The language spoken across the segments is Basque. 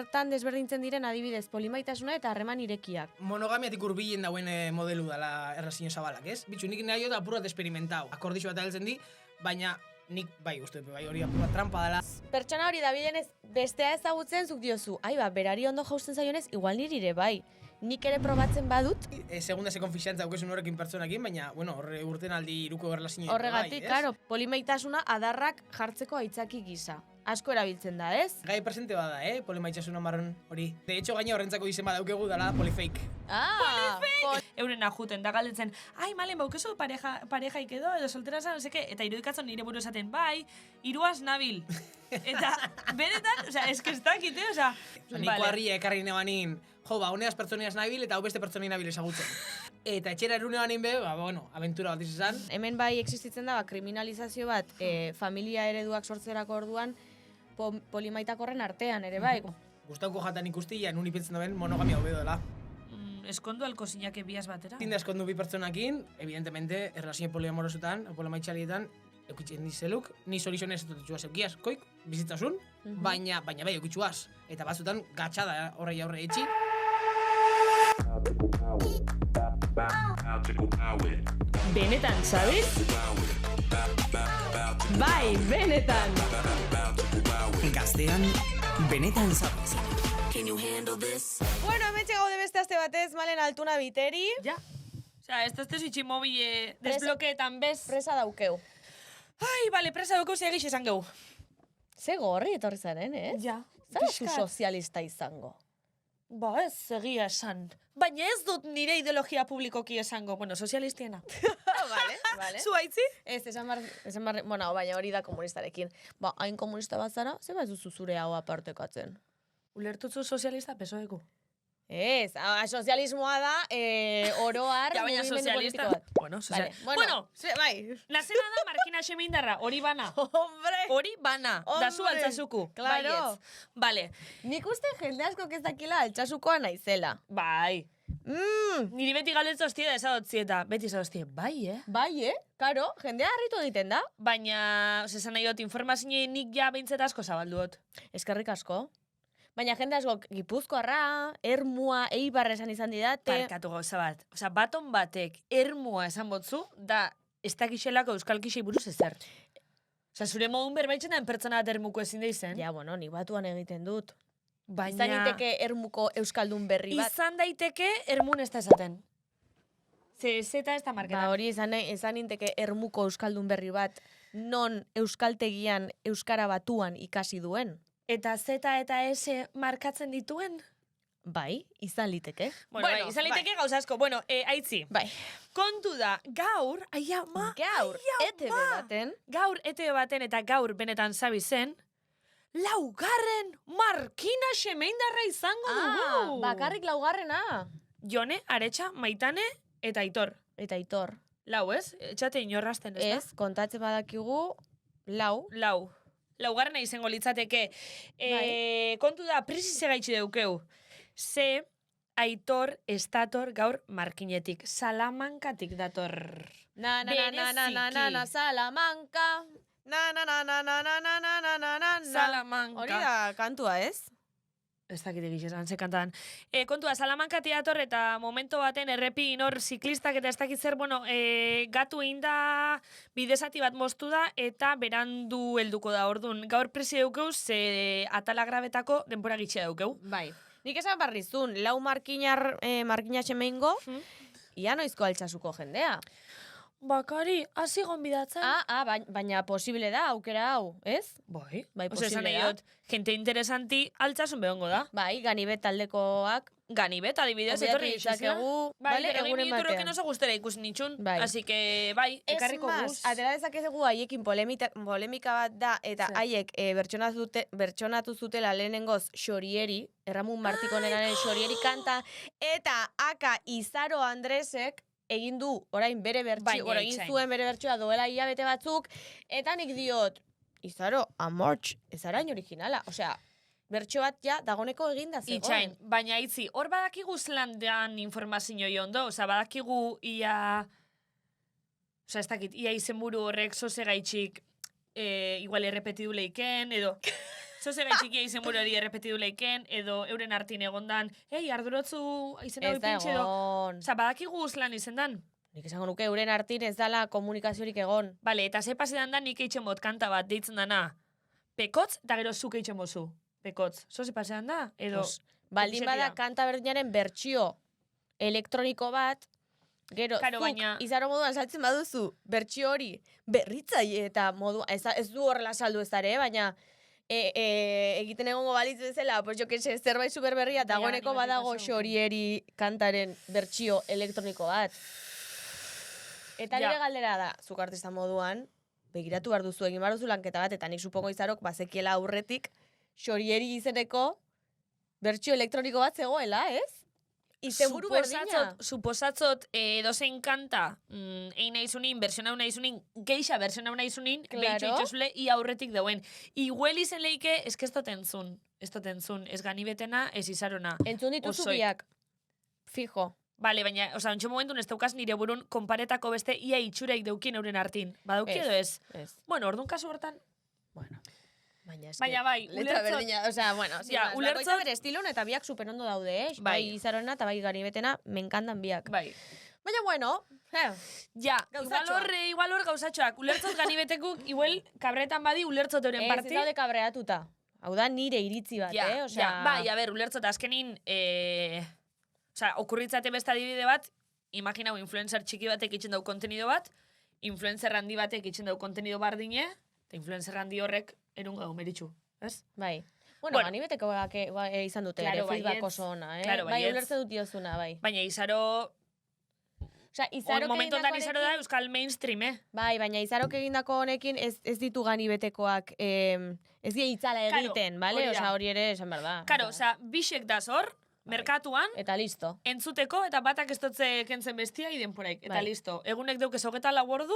zertan desberdintzen diren adibidez polimaitasuna eta harreman irekiak. Monogamiatik hurbilen dauen modelu dela erlazio zabalak, ez? Bitxu, nik nahi da apur bat esperimentau. Akordixo bat heltzen di, baina nik bai uste, bai hori apur bat trampa dela. Pertsona hori dabilenez bestea ezagutzen zuk diozu, berari ondo jausten zaionez, igual niri ere bai. Nik ere probatzen badut. Segunda ze konfiantza aukesun horrekin pertsonakin, baina, bueno, horre urten aldi iruko erlazio. Horregatik, karo, polimaitasuna adarrak jartzeko aitzaki gisa. Asko erabiltzen da, ez? Gai presente bada, polimaitasuna marron hori. De hecho, gaina horrentzako izen badaukegu dela polifake. Polifake! Euren ajuten, da galdetzen, malen, baukezu parejaik edo soltera zan, eta irudikatzen nire buru esaten, bai, iruaz nabil. Eta, benetan, eske ez dakite, Niko harria ekarri nebanin, honeaz pertsoniaz nabil eta hau beste pertsoni nabil ezagutzen. Eta etxera erune banin be, aventura bat izan. Hemen bai existitzen da, kriminalizazio bat, familia ereduak sortzerako orduan, polimaitakorren artean ere bai. Gustauko jatan ikustia, nun ipintzen duen monogamia hobe dela. Eskondu alko zinake biaz batera? Tinda eskondu bi pertsonakin, evidentemente, erlazio poliamorosutan, polimaitxalietan, eukitzen dizeluk, ni zorizonez etutetxuaz eukiaz, koik, bizitzasun, baina bai eukitxuaz. Eta batzutan gatxada horrei aurre etxi. Benetan, sabes? Bai, benetan! Gaztean, benetan sabes. Bueno, hemen gaude beste aste batez, Malen Altuna Biteri. Ja. Ez da itximobile desblokeetan bez. Presa daukeu. Bale, presa daukeu zegiz esan geu. Ze gorri etorri zaren, ez? Ja. Zara zu sozialista izango. Ez, egia esan. Baina ez dut nire ideologia publikoki esango. Bueno, sozialistiena. Vale. Zu haitzi? Ez, esan bar, bueno, baina hori da komunistarekin. Hain komunista bat zara, ze bat duzu zure hau apartekatzen? Ulertutzu sozialista pesoeku. Ez, sozialismoa da, oroar mugimendu politiko bat. Bueno, bai. Nazena da Markina Xemindarra, hori bana. Hombre! Hori bana, da zu altzazuku. Claro. Bale. Nik uste jende asko ez dakila altzazukoa naizela. Bai. Niri beti galdetza hostia da esadotzieta. Beti esadotzie, bai, Bai, karo, jendea harritu egiten da. Baina, esan nahi dut, informazio nik ja behintzet asko zabalduot. Eskerrik asko. Baina jende asko Gipuzkoarra, Ermua, Eibar esan izan didate. Parkatu gauza bat. Baton batek Ermua esan botzu, da ez dakixelako euskalkixei buruz ezer. Zure modun berbaitzen da pertsona bat Ermuko ezin da izen. Ja, bueno, nik batuan egiten dut. Baina... Izan daiteke Ermuko euskaldun berri bat. Izan daiteke Ermun ez da esaten. Zeta ez da marketan. Hori izan daiteke Ermuko euskaldun berri bat, non euskaltegian euskara batuan ikasi duen. Eta Z eta S markatzen dituen? Bai, izan liteke. Bueno, izan liteke gauza asko. Bueno, aitzi. Bai. Kontu da, gaur, ETV baten eta gaur benetan zabi zen, 4. Markina Xemeindarra izango dugu. Bakarrik 4. Jone, Aretxa, Maitane eta Aitor. Eta Aitor. 4, ez? Etxate inorrazten, ez da? Ez, kontatze badakigu 4. 4 izango litzateke. Kontu da, prezise gaitxi deukeu. Ze Aitor estator gaur Markinetik. Salamankatik dator. Na, Salamanca. Na. Salamanca. Hori da kantua, ez? Ez dakite gixesan, ze kantan. Kontua, Salamankatik dator eta momento baten errepi inor ziklistak eta ez dakit zer, gatu inda bidezati bat moztu da eta berandu helduko da. Orduan, gaur presi daukeu, ze atala grabetako denbora gitxea daukeu. Bai. Nik esan barrizun, 4 markina xemeingo, ia noizko altxasuko jendea. Bakari, hasi gonbidatzen. Baina posible da, aukera hau, ez? Bai, posible da. Gente interesanti altxasun behongo da. Bai, Ganibet taldekoak. Ganibet, adibidez, etorri ditzakegu. Bai, egunen batean. Egun oso guztera ikusi nitxun. Bai. Así que, bai, ekarriko guz. Atera dezakegu haiekin polemika bat da, eta haiek bertsonatu zutela lehenengoz Xorieri, Erramun Martikonenaren Xorieri kanta, eta aka Izaro Andresek egin du, orain bere bertxioa, egin zuen bere bertxioa doela hilabete batzuk, eta nik diot, Izaro, amortx, ez arain originala, osea, bertxo bat ja dagoneko eginda zegoen. Itxain, baina itzi, hor badakigu zelandean informazio jondo, osea, badakigu ia, osea, ez dakit, ia izenburu horrek zoze gaitxik, igual errepetidu leiken, edo, zoze gaitxikia izen hori errepetidu leiken, edo euren artin egondan, ardurotzu izen hau Ez da ipintxe edo. egon. Osa, badakigu lan izendan. Nik esango nuke euren artin ez dala komunikaziorik egon. Bale, eta ze pasetan da nik eitzen bot kanta bat deitzen dana. Pekotz, eta gero zuk eitzen bozu. Pekotz. Zoze pasetan da? Edo... Pues, baldin bada kanta berdinaren bertsio elektroniko bat, gero Karo, zuk baina- izaro moduan saltzen baduzu bertsio hori berritzaile eta modu, ez du horrela saldu ez dara, baina egiten egongo balitz bezala, pues jo que se zerbait superberria, Baina, dagoeneko ni badago berdin kasu. xorieri kantaren bertsio elektroniko bat. Eta nire Ja. galdera da, zuk artista moduan, begiratu behar duzu, egin behar duzu lanketa bat, eta nik supongo izarok bazekiela aurretik xorieri izeneko bertsio elektroniko bat zegoela, ez? Izenburu berdina. Suposatzot dozein kanta egin nahi zunin, versión hau nahi zunin, geixa versión hau nahi zunin, Claro. behitxo itxosule, ia aurretik dauen. Iguel izen leike, ez que ez dotentzun. Ez ganibetena, ez izarona. Entzun dituzu Osoik. biak. Fijo. Bale, baina, oza, ontsu momentun ez daukaz nire burun konparetako beste ia itxuraik deukien euren artin. Badauki edo ez? Ez. Bueno, orduan kasu hortan, Bueno. Baina, eske, Baina bai, letra ulertzot- berdina, osea, bueno, sin Ja, más, ulertzot- bakoitza bere estilon eta biak superondo daude, eh? Bai. Bai Izarona eta bai Ganibetena, me encantan biak. bai. Baina, bueno, Ja, Gauzatxoa. igual hor gauzatxoak. Ulertzot ganibetekuk, igual kabretan badi ulertzot euren ez parti. daude kabreatuta. Hau da nire iritzi bat, Ja, Osea, ja, bai, a ber, ulertzot azkenin, okurritzate beste adibide bat, imaginau influencer txiki batek itxen dau kontenido bat, influencer handi batek itxen dau kontenido bardine, eta influencer handi horrek erun gau meritxu, ez? bai. Bueno, Bueno. Ganibetekoak izan dute, Claro, ere, feedback baietz. oso ona, eh? Claro, bai, baietz. ulertzen dut diozuna, bai. Baina izaro, Osea, Izarok momentu ondan egindakoarekin- izaro da euskal mainstream, Bai, baina Izarok egindako honekin ez ditu Ganibetekoak, ez die itzala Claro, egiten, bale? hori da. Osea, hori ere, esan behar da. Karo, oza, bisek da zor, merkatuan, Eta listo. entzuteko, eta batak ez dotze kentzen bestia idenporaik, eta Bai. listo. Egunek deukez hogeta lau ordu,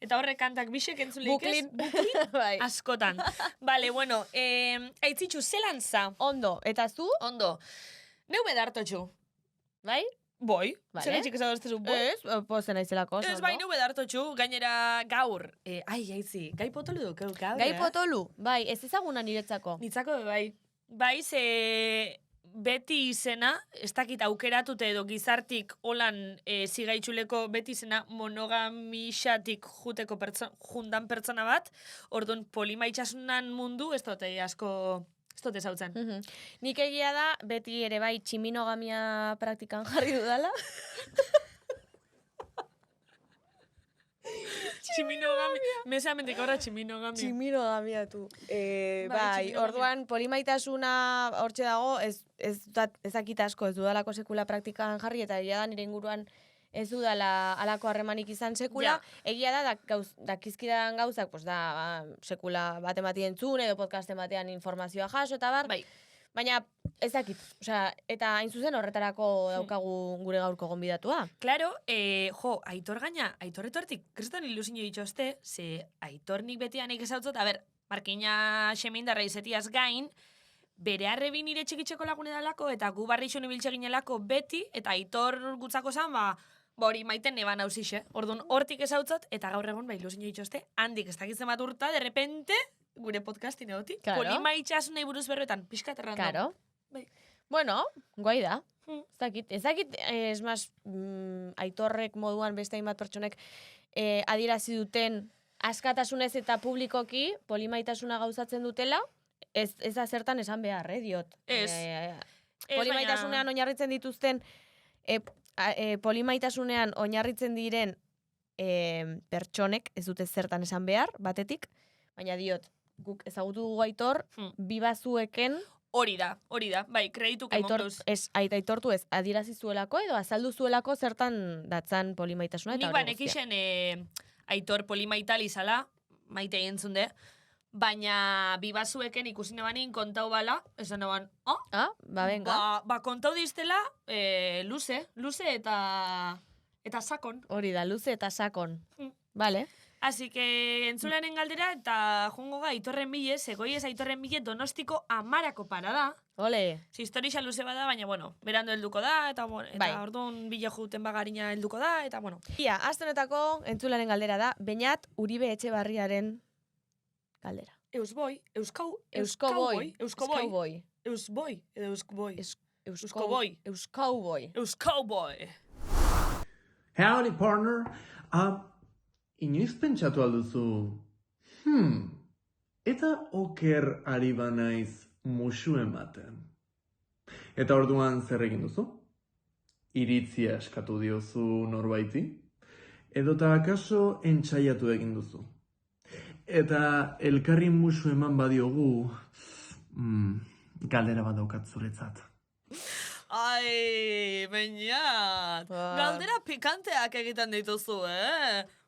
eta horrek kantak bisek entzun leikez, Bai. askotan. Bale, bueno, aitzitxu, zelan za? Ondo, eta zu? Ondo. Neu bedartotxu. Bai? Boi. Vale. Zer gaitxik ezadostezu, boi? Ez, pozen naizelako. oso Ez, bai, ondo. neu bedartotxu. Gainera, gaur. Aitzi, gai potolu dukeu, gaur, Gai potolu, bai, ez ezaguna niretzako. Nitzako, bai. Bai, ze beti izena, ez dakit aukeratute edo gizartik holan zigaitxuleko beti izena monogamixatik jundan pertsona bat, orduan polimaitxasunan mundu, ez dute asko, ez dute zautzen. Mhm. Nik egia da, beti ere bai, tximinogamia praktikan jarri dudala. Tximinogamia. Mesamentik horra tximinogamia. Tximinogamia tu. Bai, tximinogamia. orduan polimaitasuna hortxe dago, ez dakit asko, ez dudalako sekula praktikan jarri, eta egia da nire inguruan ez dudala alako harremanik izan sekula. Egia da, dakizkidan gauzak, pues da, sekula bat ematen entzun, edo podcasten batean informazioa jaso, eta bar. Bai. Baina, ez dakit. Osea, eta hain zuzen horretarako daukagu gure gaurko gonbidatua. Claro, Aitor gaina, Aitor etortik, kriston ilusinio ditxoste, ze Aitor nik betian ezautzot, a ber, Markina xemindarra izetiaz gain, bere arrebi nire txikitxeko lagune dalako, eta gu barrixo nibiltxe ginelako beti, eta Aitor gutzako zan, hori maiten neban hausixe. Orduan, hortik ezautzot, eta gaur egun, ilusinio ditxoste, handik ez dakitzen bat urta, de repente, gure podcastin egotik. Claro. Polimaitxasunei buruz berbetan, pixkat errandom. Claro. Bai. Bueno, guai da. Hmm. Ez dakit, es más, Aitorrek moduan beste hainbat pertsonek adierazi duten askatasunez eta publikoki polimaitasuna gauzatzen dutela, ez da zertan esan behar, diot. Ez. Polimaitasunean oinarritzen dituzten, polimaitasunean oinarritzen diren pertsonek ez dute zertan esan behar, batetik, baina diot, guk ezagutu dugu Aitor, bi bazueken Hori da, bai, kreditu kemonduz. aitortu ez, adierazi zuelako edo azaldu zuelako zertan datzan polimaitasuna eta Nik hori guztia. banekixen Aitor polimaital izala, maite entzun de, baina bibazueken ikusine banin kontau bala, esan eban, Ah, ba, venga. ba kontau diztela luze eta sakon. Hori da, luze eta sakon. Mm. Vale. Así que entzularen galdera eta jongo ga Aitorren bile, zegoiez Aitorren bile Donostiko amarako parada. Ole. Historia luze bada, baina, bueno, berando helduko da, eta, bueno, eta Bai. orduan bile juten bagarina helduko da, eta, bueno. Ia, aste honetako entzularen galdera da, Beñat Uribe Etxebarriaren galdera. Eusboi, Euskoboi. Euskoboi, Euskoboi. Eusboi, edo Euskboi. Euskoboi. Euskoboi. Euskoboi. Howdy, partner. Inoiz pentsatu alduzu, eta oker ari banaiz musu ematen. Eta orduan zer egin duzu? Iritzia eskatu diozu norbaiti? Edota akaso entsaiatu egin duzu? Eta elkarri musu eman badiogu, galdera bat daukat zuretzat. Ai, Beñat, galdera pikanteak egiten dituzu,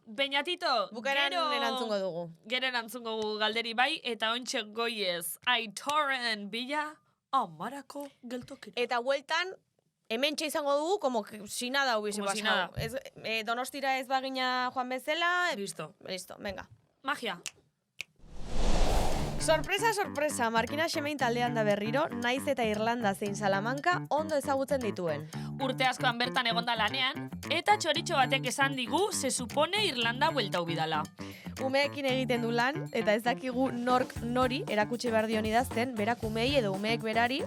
Beñatito, Bukaeran erantzungo dugu. Gero erantzungo dugu galderi bai, eta ontxe goiez, Aitorren bila, amarako geltokira. Eta hueltan, hementxe izango dugu, como que si nada hubiese Como si pasado. nada. Donostira ez bagina joan bezala. Listo. Listo, venga. Magia. Sorpresa, sorpresa, Markina Xemein taldean da berriro, naiz eta Irlanda zein Salamanca ondo ezagutzen dituen. Urte askoan bertan egonda lanean, eta txoritxo batek esan digu, se supone Irlanda buelta ubidala. Umeekin egiten du lan, eta ez dakigu nork nori erakutsi behar dion idazten, berak umei edo umeek berari.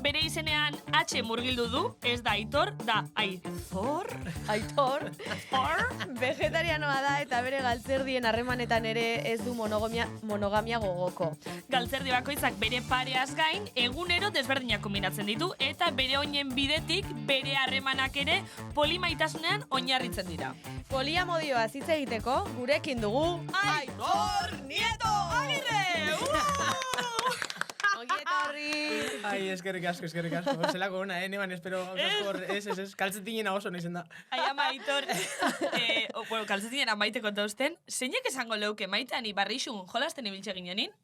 Bere izenean H murgildu du, ez da Aitor, da Aizor. Aitor, vegetarianoa da eta bere galtzerdien harremanetan ere ez du monogamia gogoko. Galtzerdi bakoitzak bere pareaz gain, egunero desberdinak kombinatzen ditu, eta bere oinen bidetik, bere harremanak ere polimaitasunean oinarritzen dira. Poliamodioa hitz egiteko, gurekin dugu Aitor Nieto Agirre! Ongi etorri! Ai, eskerrik asko. Zelako ona, neban espero gauzko ez. Kaltzetinena oso nahizen da. Ai, ama, Aitor. Bueno, kaltzetinena maite konta usten, zeinek esango leuke maitean ibarrixun jolasten ibiltxe ginenin?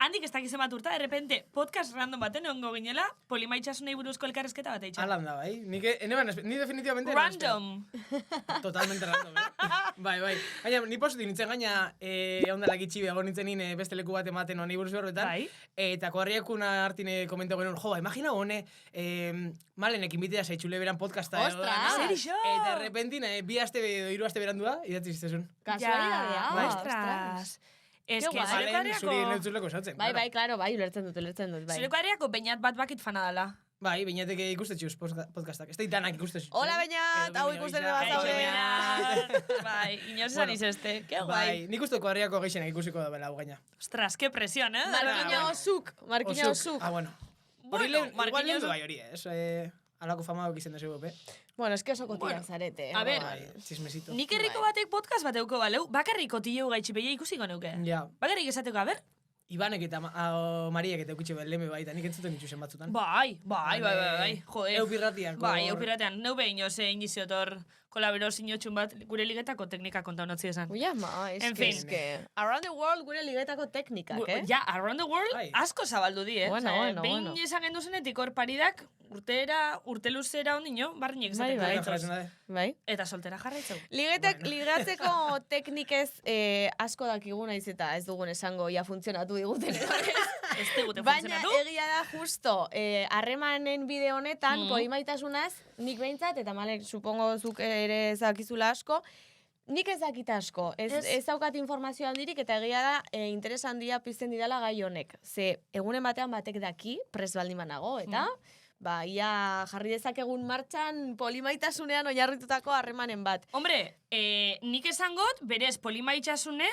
Handik ez dakizen bat urta, de repente, podcast random baten egongo ginela, polimaitxasunei buruzko elkarrezketa bat eitxan. Alan da, bai. Ni definitivamente... Random. Totalmente random, Bai. Gaina, ni posutu nintzen gaina, ondala gitxi behago nintzen nien beste leku bat ematen oa nahi buruz horretan. Bai. Eta koarriakuna hartine komento genuen, imagina hone, malenek inbitea zaitxule beran podcasta. Ostras! Zer iso? Eta errepentin, 2 aste edo 3 aste berandua, idatzi ziztezun. Kasualidadea. Ostras. Ez que Malen, zuri neutzuleko esautzen. Bai, claro, bai, ulertzen dut, bai. Zureko ariako Beñat bat bakit fana dala. Bai, Beñatek ikustetxuz podcastak. Ez da danak ikustetxuz. Hola, Beñat, hau ikusten dut bazaude. Bai, inoz esan izeste. Ke guai. Bai, nik uste koarriako geixenak ikusiko da bela hau gaina. Ostras, que presión, Markina Osuk. Bueno. Hori igual lehen du bai hori, alako fama okizien da zego, Bueno, eske oso kotiak zarete. A ver, Chismesito. nik herriko batek podcast bat euko baleu, bakarrik kotileu gaitxipeia ikusiko neuke. Ja. Bakarrik esateko, a ber? Ibanek eta Mariak eta eukitxe leme baita, nik entzuten dituzen batzutan. Bai. Joder. Eupirratiak. Bai, eupirratean. Neu behin ose iniziotor kolabero sinotxun bat gure ligetako teknika konta honotzi esan. Ui, ama, En fin. eske. Around the world gure ligetako teknikak, Ja, around the world Bai. asko zabaldu di, Bueno. Behin esan genduzenetik hor paridak, urte luzera ondino, barriñek Bai, zaten. Bai. Eta soltera jarraitzeu. Ligatzeko teknikez asko dakigu naiz eta ez dugun esango ja funtzionatu diguten edo Ez digute Baina funtzionatu. egia da justo, harremanen bide honetan, polimaitasunaz, nik behintzat, eta Malek, supongo zuk ere ezakizula asko, nik ez dakit asko, ez daukat informazio handirik, eta egia da, interes handia pizten didala gai honek. Ze, egunen batean batek daki, pres baldin banago, eta... Ba, ia jarri dezakegun martxan polimaitasunean oinarritutako harremanen bat. Hombre, nik esangot, berez polimaitxasune,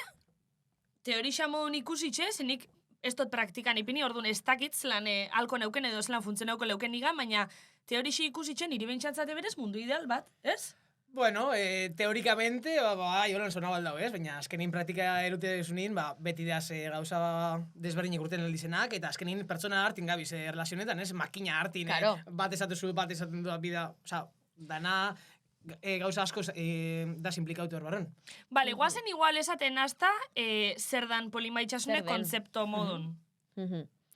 teorixa modun ikusitxe, zenik ez dut praktikan ipini, orduan ez dakit zelan alko neuken edo zelan funtzionauko leuken niga, baina teorixa ikusitxe niri bentsantzate berez mundu ideal bat, ez? Bueno, teorikamente, jolan zona baldau, ez? Baina azkenin praktika erute desunin, beti deaz gauza desberdinek urten heldizenak, eta azkenin pertsona hartin gabiz relazionetan, ez? Makina hartin, Claro. bat esaten du bida, oza, dana gauza asko da implikautu erbarren. Bale, guazen igual esaten hasta zer dan polimaitxasune Zer den. konzepto modun.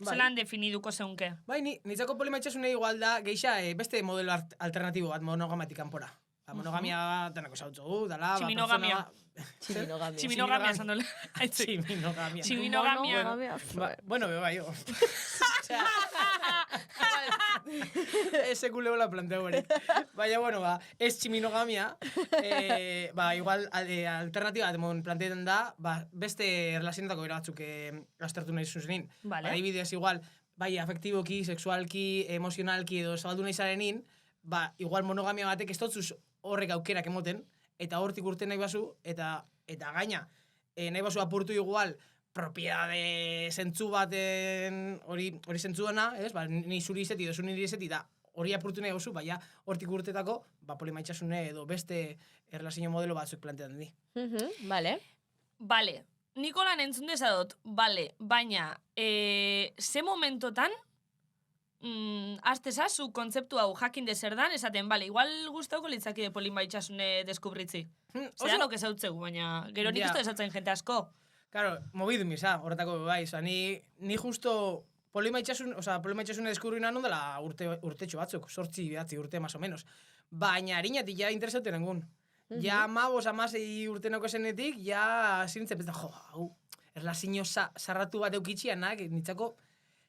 Zelan definiduko zeunke. Bai, nitzako polimaitxasune igual da, geixa beste modelo alternatibo bat monogamatik kanpora. Monogamia denako zautzu, dala... Tximinogamia. Tximinogamia esan dole. Tximinogamia. Tximinogamia. Bueno, bai, Ez sekuleola planteo hori. Baina, bueno, ez tximinogamia, igual alternatiba bat planteetan da, beste relazionetako bera batzuk aztertu nahi zuzenin. Vale. Adibidez, igual, bai, afektiboki, sexualki, emozionalki edo zabaldu nahi zarenin, igual monogamia batek ez dotzuz horrek aukerak emoten, eta hortik urte nahi bazu, eta gaina, nahi bazu apurtu igual, propiedade zentzu baten, hori zentzuena, ez? Ni zuri izeti, edo zu niri izeti, da hori apurtu nahi bazu, baina hortik urtetako, polimaitxasune edo beste erlazio modelo batzuk plantean di. Vale. Bale, Nikolan entzun dezadot, bale, baina, ze momentotan, astezazu kontzeptu hau jakin dezer dan, esaten, bale, igual guztauko litzaki de polimaitxasune deskubritzi. Zeranok ezautzegu, baina gero nik uste esatzen jente asko. Claro, mobidu misa, horretako bai, ni justo polimaitxasune deskubrina non dela urtetxo batzuk, 8 urte, más o menos. Baina harinatik ja interesauten nengun. Ja 15-16 urtenako esenetik, ja zirintzen bezan, hau, erlazio sarratu bat eukitxianak, nitzako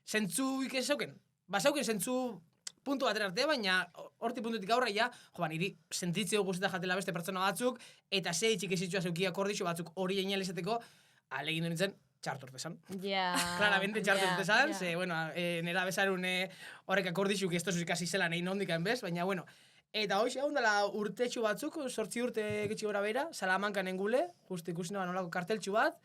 zentzuik ez zauken. Bazauken zentzu puntu baten arte, baina horti puntutik aurra, ja, niri sentitzeo guztetan jatela beste pertsona batzuk, eta ze itxik ezitzua zeuki akordixo batzuk hori egin izateko, alegin nintzen, txartu urtezan. Ja. Claramente txartu urtezan, ze, bueno, nera bezarun horrek akordixuk ez tozuz ikasi zelan egin hondikan bez, baina, bueno. Eta hoxe, hau dela urtetxu batzuk, 8 urte gitxi gora bera, Salamankan engule, justu ikusi naban olako karteltxu bat,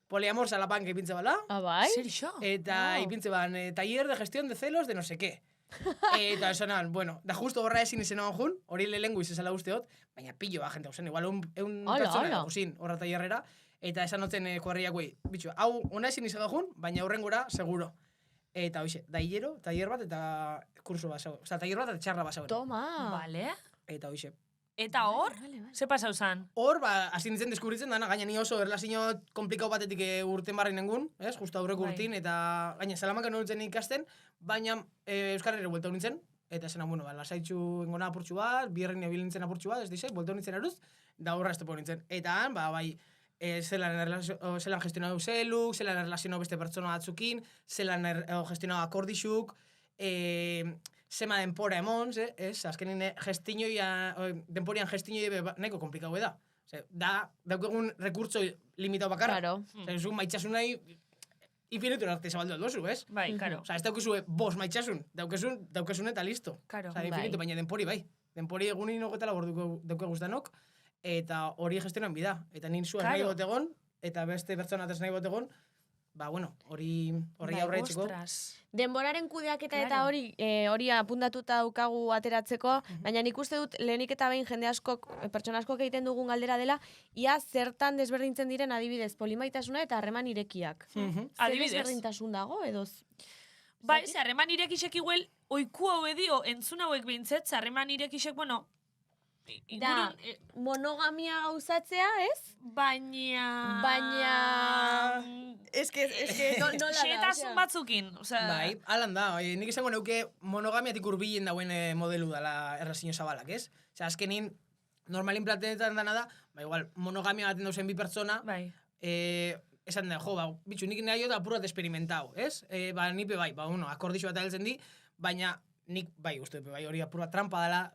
poliamor Salamanka ipintze bala. Bai? Zer iso? Eta ipintze ban, taller de gestión de celos de no sé qué. Eta esanan, bueno, da justo horra ezin izenaban jun, hori lehengu izazala usteot, baina pillo jente hausen, igual eun pertsona guzin horra tallerrera, eta esan notzen kuadriak guai, bitxu, hau ona ezin izan jun, baina horrengora seguro. Eta hoxe, taller bat eta kurso basau, oza, taller bat eta txarra basau. Toma. Vale. Eta hoxe. Eta hor, ze pasau zan? Hor, hasi nintzen deskubritzen dana, gaina ni oso erlazio komplikau batetik urten barri nengun, ez? Justo aurreko urtin, eta gaina Salamankan nintzen ikasten, baina Euskal Herri buelta nintzen, eta esan, bueno, lasaitxu ingona apurtxu bat, bierren ebil nintzen apurtxu bat, ez dizai, buelta nintzen eruz, da horra estepo nintzen. Eta han, bai, zelan gestionatu zeluk, zelan erlazionau beste pertsona batzukin, zelan gestionau akordixuk, zema denpora emons, ez? Azkenin denporian gestinoi nahiko komplikau da. Daukegun rekurtso limitau bakarra. Claro. Zun maitxasun nahi infinitu arte zabaldu aldozu, ez? Bai, karo. Ez daukezu bos maitxasun, daukesun eta listo. Karo. Infinitu, baina denpori bai. Denpori egunin ogotela dauke guztanok, eta hori gestionan bida. Eta nin zuaz nahi botegon, eta beste pertsonatez nahi botegon, hori aurreitzeko. Denboraren kudeaketa eta hori apuntatuta daukagu ateratzeko, baina nik uste dut lehenik eta behin jende askok, pertsona askok egiten dugun galdera dela, ia zertan desberdintzen diren adibidez polimaitasuna eta harreman irekiak. Zer desberdintasun dago edo? Bai, ze harreman irekisek igual oiku hau edio, entzun hauek behintzet, ze harreman irekisek, bueno, da, monogamia gauzatzea, ez? Baina... Ez que nola da. Xetasun batzukin, osea... Bai, alan da, nik izango neuke monogamiatik urbilen dauen modelu dala erlazio zabalak, ez? Osea, azkenin, normalin platenetan dana da, igual, monogamia baten dauzen bi pertsona, esan da, bitxu, nik nahi jota apurat experimentau, ez? Nipe bai, akordixo bat aheltzen di, baina nik, bai, uste, bai, hori apurua trampa dela,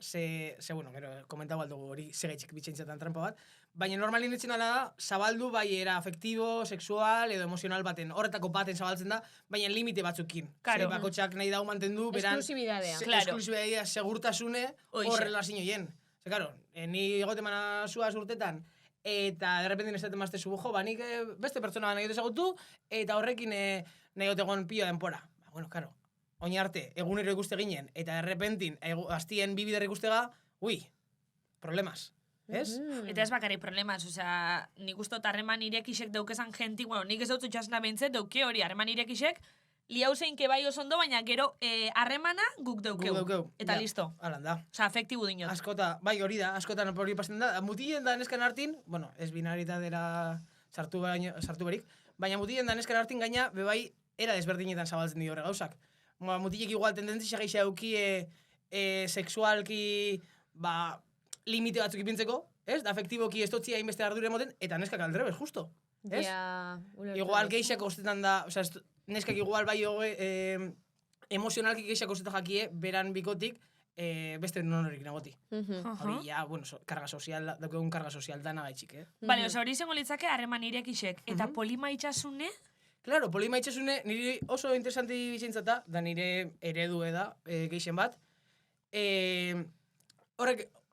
bueno, gero, komentau aldugu hori segaitxik bitxaintzatan trampa bat, baina normalin ditzen dela da, zabaldu bai era afektibo, sexual edo emozional baten, horretako baten zabaltzen da, baina limite batzukin. Claro. Bakotxak nahi dau mantendu, beran... Esklusibidadea. Esklusibidadea, segurtasune, horrela zinoien. Claro, ni egote mana zuaz urtetan, eta derrepentin esaten mazte zubujo, nik beste pertsona nahi ezagutu, eta horrekin nahi otegon pilo denpora. Bueno, claro, oin arte, egunero ikuste ginen, eta derrepentin, hastien bibider ikustega, problemas. Ez? Eta ez bakari problemas, osea, nik uste harreman irekisek daukezan jenti, bueno, nik ez dut txasna behintzet, dauke hori harreman irekisek, liau zein kebai oso ondo, baina gero harremana guk daukeu. Eta listo. Alan da. Osea, afektibu dinot. Askota, bai hori da, askotan hori pasen da, mutilen da neskan hartin, bueno, ez binaritatera sartu berik, baina mutilen da neskan hartin gaina, bebai, era desberdinetan zabaltzen di horre gauzak. Mutilek igual tendentzia gaixa euki sexualki, limite batzuk ipintzeko, ez? Da afektiboki ez totzia hainbeste ardure emoten, eta neskak aldrebez, justo. Ez? Igual geixak ostetan da, neskak igual bai emozionalki gehiago zeta jakie, beran bikotik, beste nonorekin egoti. Hori, ja, bueno, karga sozial, daukegun karga sozial dana gaitxik, Bale, oso hori izango litzake harreman irekisek. Eta polima itxasune, Claro, polima itxasune, niri oso interesanti bizintzata, da nire eredu da, geixen bat.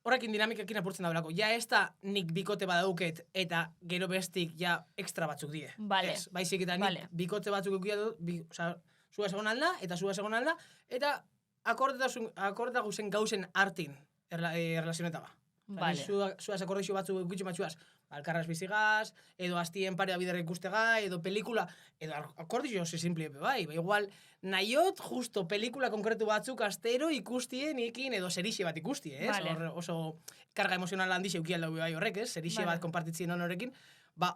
Horrekin dinamikakin apurtzen daulako. Ja ez da nik bikote badauket eta gero bestik ja ekstra batzuk die. Vale. Ez, baizik eta nik Vale. bikote batzuk eukia dut, osea, zua egon alda, eta zua egon alda, eta akordeta guzen gauzen hartin erlazionetaba. Vale. Zuaz akordixo batzuk eukitxo matxuaz, alkarraz bizigaz, edo hastien parea bidera ikustega, edo pelikula, edo akordixo oso simple bai, igual nahiot justo pelikula konkretu batzuk astero ikustien ikin edo serixe bat ikustie, ez? Vale. Oso karga emozional handixe eukial dugu bai horrek, ez? Serixe bat konpartitzien honorekin,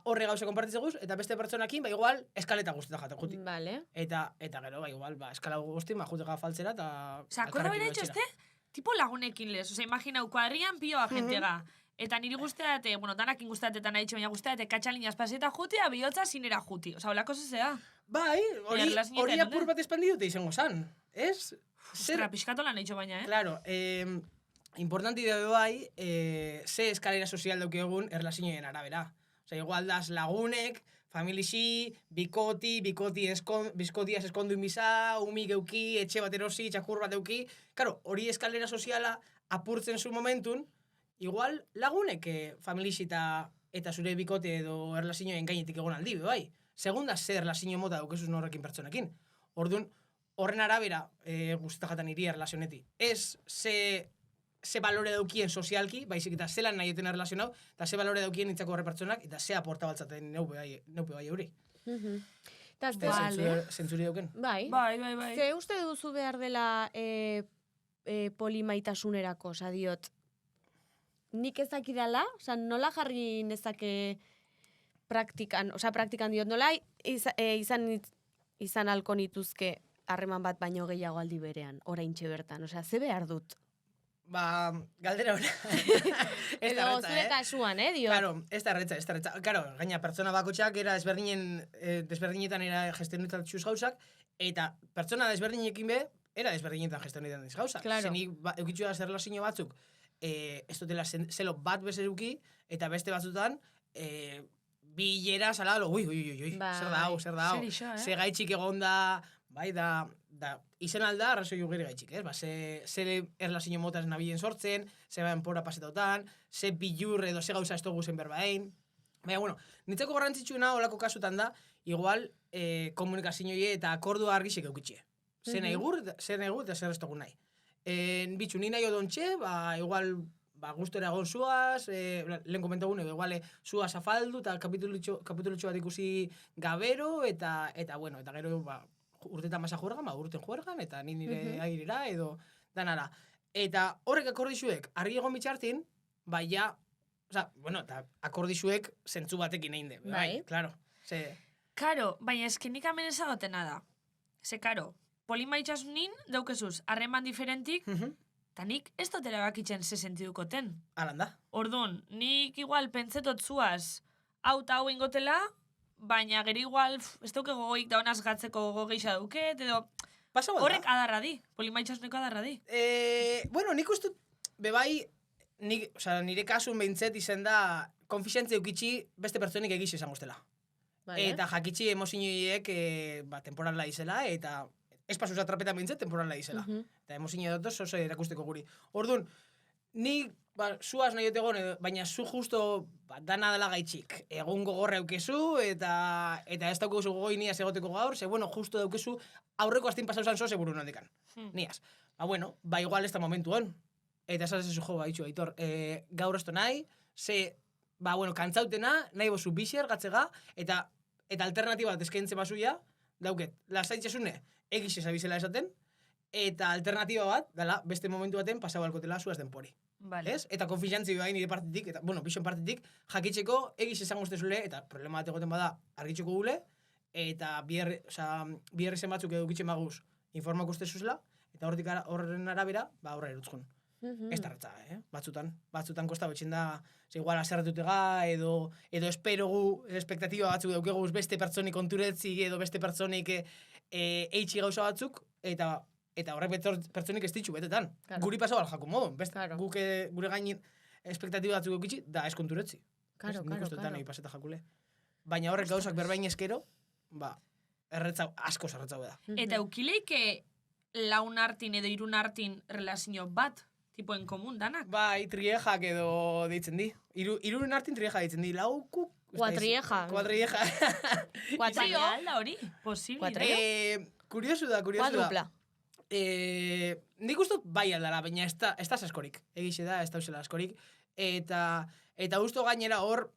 horre gauza konpartitzeguz, eta beste pertsonakin, igual eskaleta guztietan jaten juti. Vale. Eta gero, igual, eskala guztien, jutega faltzera, eta... Osa, akordo bera itxoste, tipo lagunekin lez. Osa, imaginau, kuadrian pioa jentega. Eta niri guzteate, bueno, danakin guzteate eta nahi baina guzteate katxalinas paseta jutia, bihotza sinera juti. Osa, holako zezea. Bai, hori apur bat espandi dute izango zan, ez? Ostra, pixkatu lan nahi baina, Claro, importanti dabe bai, ze eskalera sozial dauke egun erlazioen arabera. Osa, igual das lagunek, familixi, bizkotiaz eskondu inbiza, umi geuki, etxe bat erosi, txakur bat euki. Claro, hori eskalera soziala apurtzen zu momentun, igual lagunek familixi eta zure bikote edo erlazioen gainetik egon aldi, bai. Segunda zer erlazio mota daukezuz norrekin pertsonekin. Orduan, horren arabera guzteta jatan iri erlazioneti. Ez ze balore daukien sozialki, baizik eta zelan nahi eten erlazionau, eta ze balore daukien nintzako horre pertsonak, eta ze aporta baltzaten neupe bai euri. Eta Zentzuri dauken. Bai. Bai. Ze uste duzu behar dela polimaitasunerako, osa diot, nik ezakidala, osa nola jarri nezake praktikan diot, nola izan halko nituzke harreman bat baino gehiago aldi berean, oraintxe bertan, osa, ze behar dut? Galdera hona. Edo zure kasuan, diot. Claro, ez da erretza. Claro, gaina pertsona bakotxak era desberdinetan era gestionetan txuz gauzak, eta pertsona desberdinekin be, era desberdinetan gestionetan txuz gauzak. Claro. Zenik eukitxu da zer lasino batzuk, ez dutela zelo bat bezeruki, eta beste batzutan, bi hilera salalo, ui, zer da hau. Zer iso, Ze gaitxik egon da, bai, da izen alda, arrazoi ugeri gaitxik, ez? Ze erlazio motaz nabilen sortzen, ze bain pora pasetautan, ze bilur edo ze gauza esto guzen berbain. Baina, bueno, nitzeko garrantzitsuena olako kasutan da, igual komunikazioie eta akordua argixek eukitxe. Zer nahi gur eta zer ez dugu nahi. Bitxu, ni nahi odontxe, igual gustora egon zuaz, lehen komentagun, igual zuaz afaldu, eta kapitulutxo bat ikusi gabero, eta gero, urtetan masa juergan, urten juergan, eta nire airera, edo danara. Eta horrek akordizuek, argi egon bitxartin, eta akordizuek zentzu batekin egin de. Bai, claro. Karo, baina eskenik amen ezagotena da. Ze, karo, polima itxasunin daukezuz harreman diferentik, eta nik ez dut erabakitzen ze sentidukoten. Alanda. Orduan, nik igual pentsetot zuaz hau eta hau ingotela, baina gero igual ez dauke gogoik da honaz gatzeko gogo geixa dauket, edo horrek adarra di, polima itxasuneko adarra di. Bueno, nik ustut, bebai, nire kasun behintzet izen da, konfizentzia eukitxi beste pertsonik egiz izan guztela. Vale. Eta jakitxi emozioiek temporala izela, eta ez pasuz atrapetan behintzet temporala izela. Eta emozio datoz oso erakusteko guri. Orduan, nik zuaz nahi egon, baina zu justo dana dela gaitxik. Egun gogorra eukezu, eta ez daukezu gogoi niaz egoteko gaur, ze bueno, justo daukezu aurreko astin pasauzan zo seguru noldekan. Niaz. Igual ez da momentu hon. Eta esaz ez jo, baitxu, Aitor. Gaur esto nahi, kantzautena, nahi bozu bixer, gatzega, eta alternatiba bat eskaintze basuia, dauket, lasaitxesune, egiz ezabizela esaten, eta alternatiba bat, dala, beste momentu baten pasau alkotela zuaz denpori. Vale. Ez? Eta konfiantzi bai nire partitik, eta, bixon partitik, jakitzeko egiz esango zule, eta problema bat egoten bada argitzeko gule, eta bierri zen batzuk edukitzen baguz informak uste zuzela, eta horren arabera, horra erutzkun. Ez da retza, Batzutan kosta betxen da, igual aserretutega, edo esperogu, espektatiba batzuk daukeguz beste pertsonik konturetzi, edo beste pertsonik eitxi gauza batzuk, eta horrek pertsonik ez ditxu betetan. Claro. Guri pasau aljaku modun, beste, Claro. gure gainin espektatiba batzuk eukitzi, da ez konturetzi. Claro, Nik uste claro. nahi paseta jakule. Baina horrek gauzak berbain eskero, asko erretzau da. Eta eukileike laun hartin edo irun hartin relazio bat, tipo en komun danak. Bai, triejak edo deitzen di. Irun hartin trieja deitzen di. Lauku... Kuatrieja. Kuatrieja. Kuatrio. Baina alda hori, posible. Kuatrio. Kuriosu da. Kuadrupla. Nik uste bai aldara, baina ez da askorik. Egixe da, ez da usela askorik. Eta usto gainera hor,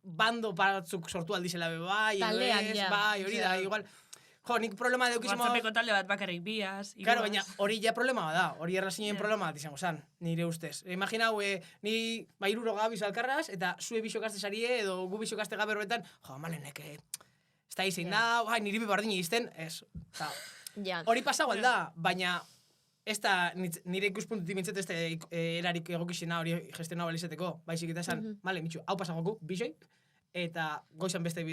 bando batzuk sortu aldizela be bai, edo Taldeak, ez, ja. bai, hori da, igual. Jo, nik problema deukizimo... WhatsAppeko talde bat bakarrik biaz. Claro, baina hori ja problema da, hori erlazioen problema bat izango zan, nire ustez. Imaginau, ni iruro gabiz alkarraz, eta zue bisokaste sarie, edo gu bisokaste gabe horretan, jo, malenek, ez da izin da, niri bibardini izten, ez. Ja. Hori pasau alda, baina ez da nire ikuspuntutik bintzat ez da erarik egokizena hori gestionau alizeteko, baizik eta esan, male, mitxu, hau pasagoku, bisoi, eta goizan beste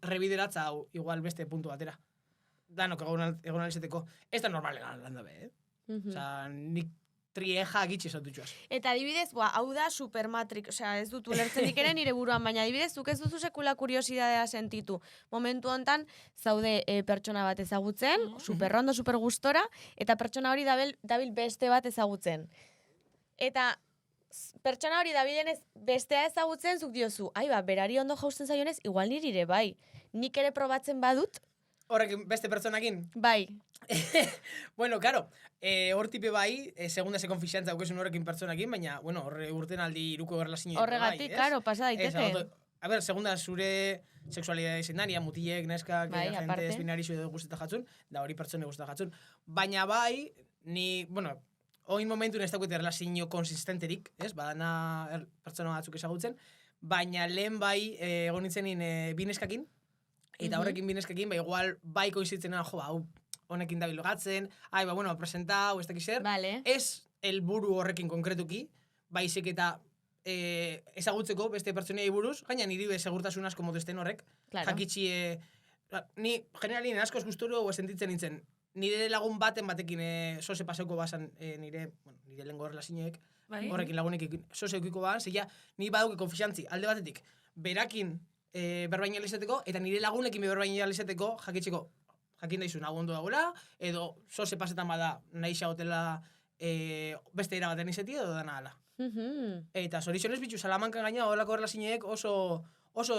rebideratza hau, igual beste puntu batera. Danok egon alizeteko. Ez da normalen landa be, Osa, nik trieja gitxe esatutxuaz. Eta adibidez, hau da Supermatrix, osea, ez dut ulertzen dikeren nire buruan, baina adibidez, zuk ez duzu sekula kuriosidadea sentitu. Momentu hontan, zaude pertsona bat ezagutzen, superrondo, supergustora, eta pertsona hori dabil beste bat ezagutzen. Eta pertsona hori dabilenez bestea ezagutzen, zuk diozu, berari ondo jausten zaionez, igual niri ere bai. Nik ere probatzen badut, Horrekin, beste pertsonakin? bai. Bueno, claro, hor tipe bai, segunda se konfiantza daukesun horrekin pertsonakin, baina, bueno, horre urten aldi iruko erlazio. Horregatik, claro, pasa daiteke. A ver, segunda zure sexualidade izendaria, mutilek, neskak, Bai, gente aparte. espinarizu edo guzteta jatzun, da hori pertsone guzteta jatzun. Baina bai, ni, bueno, oin momentun ez daukete erlazio konsistenterik, ez? Badana pertsona batzuk ezagutzen, baina lehen bai, egon nintzenin bineskakin, eta horrekin bineskakin, igual bai koizitzen, jo, hau, honekin dabil gatzen, bueno, presentau, ez dakiz zer. Vale. Ez helburu horrekin konkretuki, baizik eta ezagutzeko beste pertsoniai buruz, gaina niri segurtasun asko motesten horrek. Claro. Jakitxi, ni generalin askoz gusturu sentitzen nintzen, nire lagun batekin sose paseuko basan nire lengo erlazioek, horrekin lagunekin sose eukiko basan, zeia, ni badauke konfiantzi alde batetik, berakin berbain alizeteko, eta nire lagunekin berbain alizeteko, jakitxeko, jakin daizu nago ondo dagoela, edo sose pasetan bada nahi xagotela beste era baten izeti edo dana ala. Eta zorizionez bitxu, Salamankan gaina holako erlazioek oso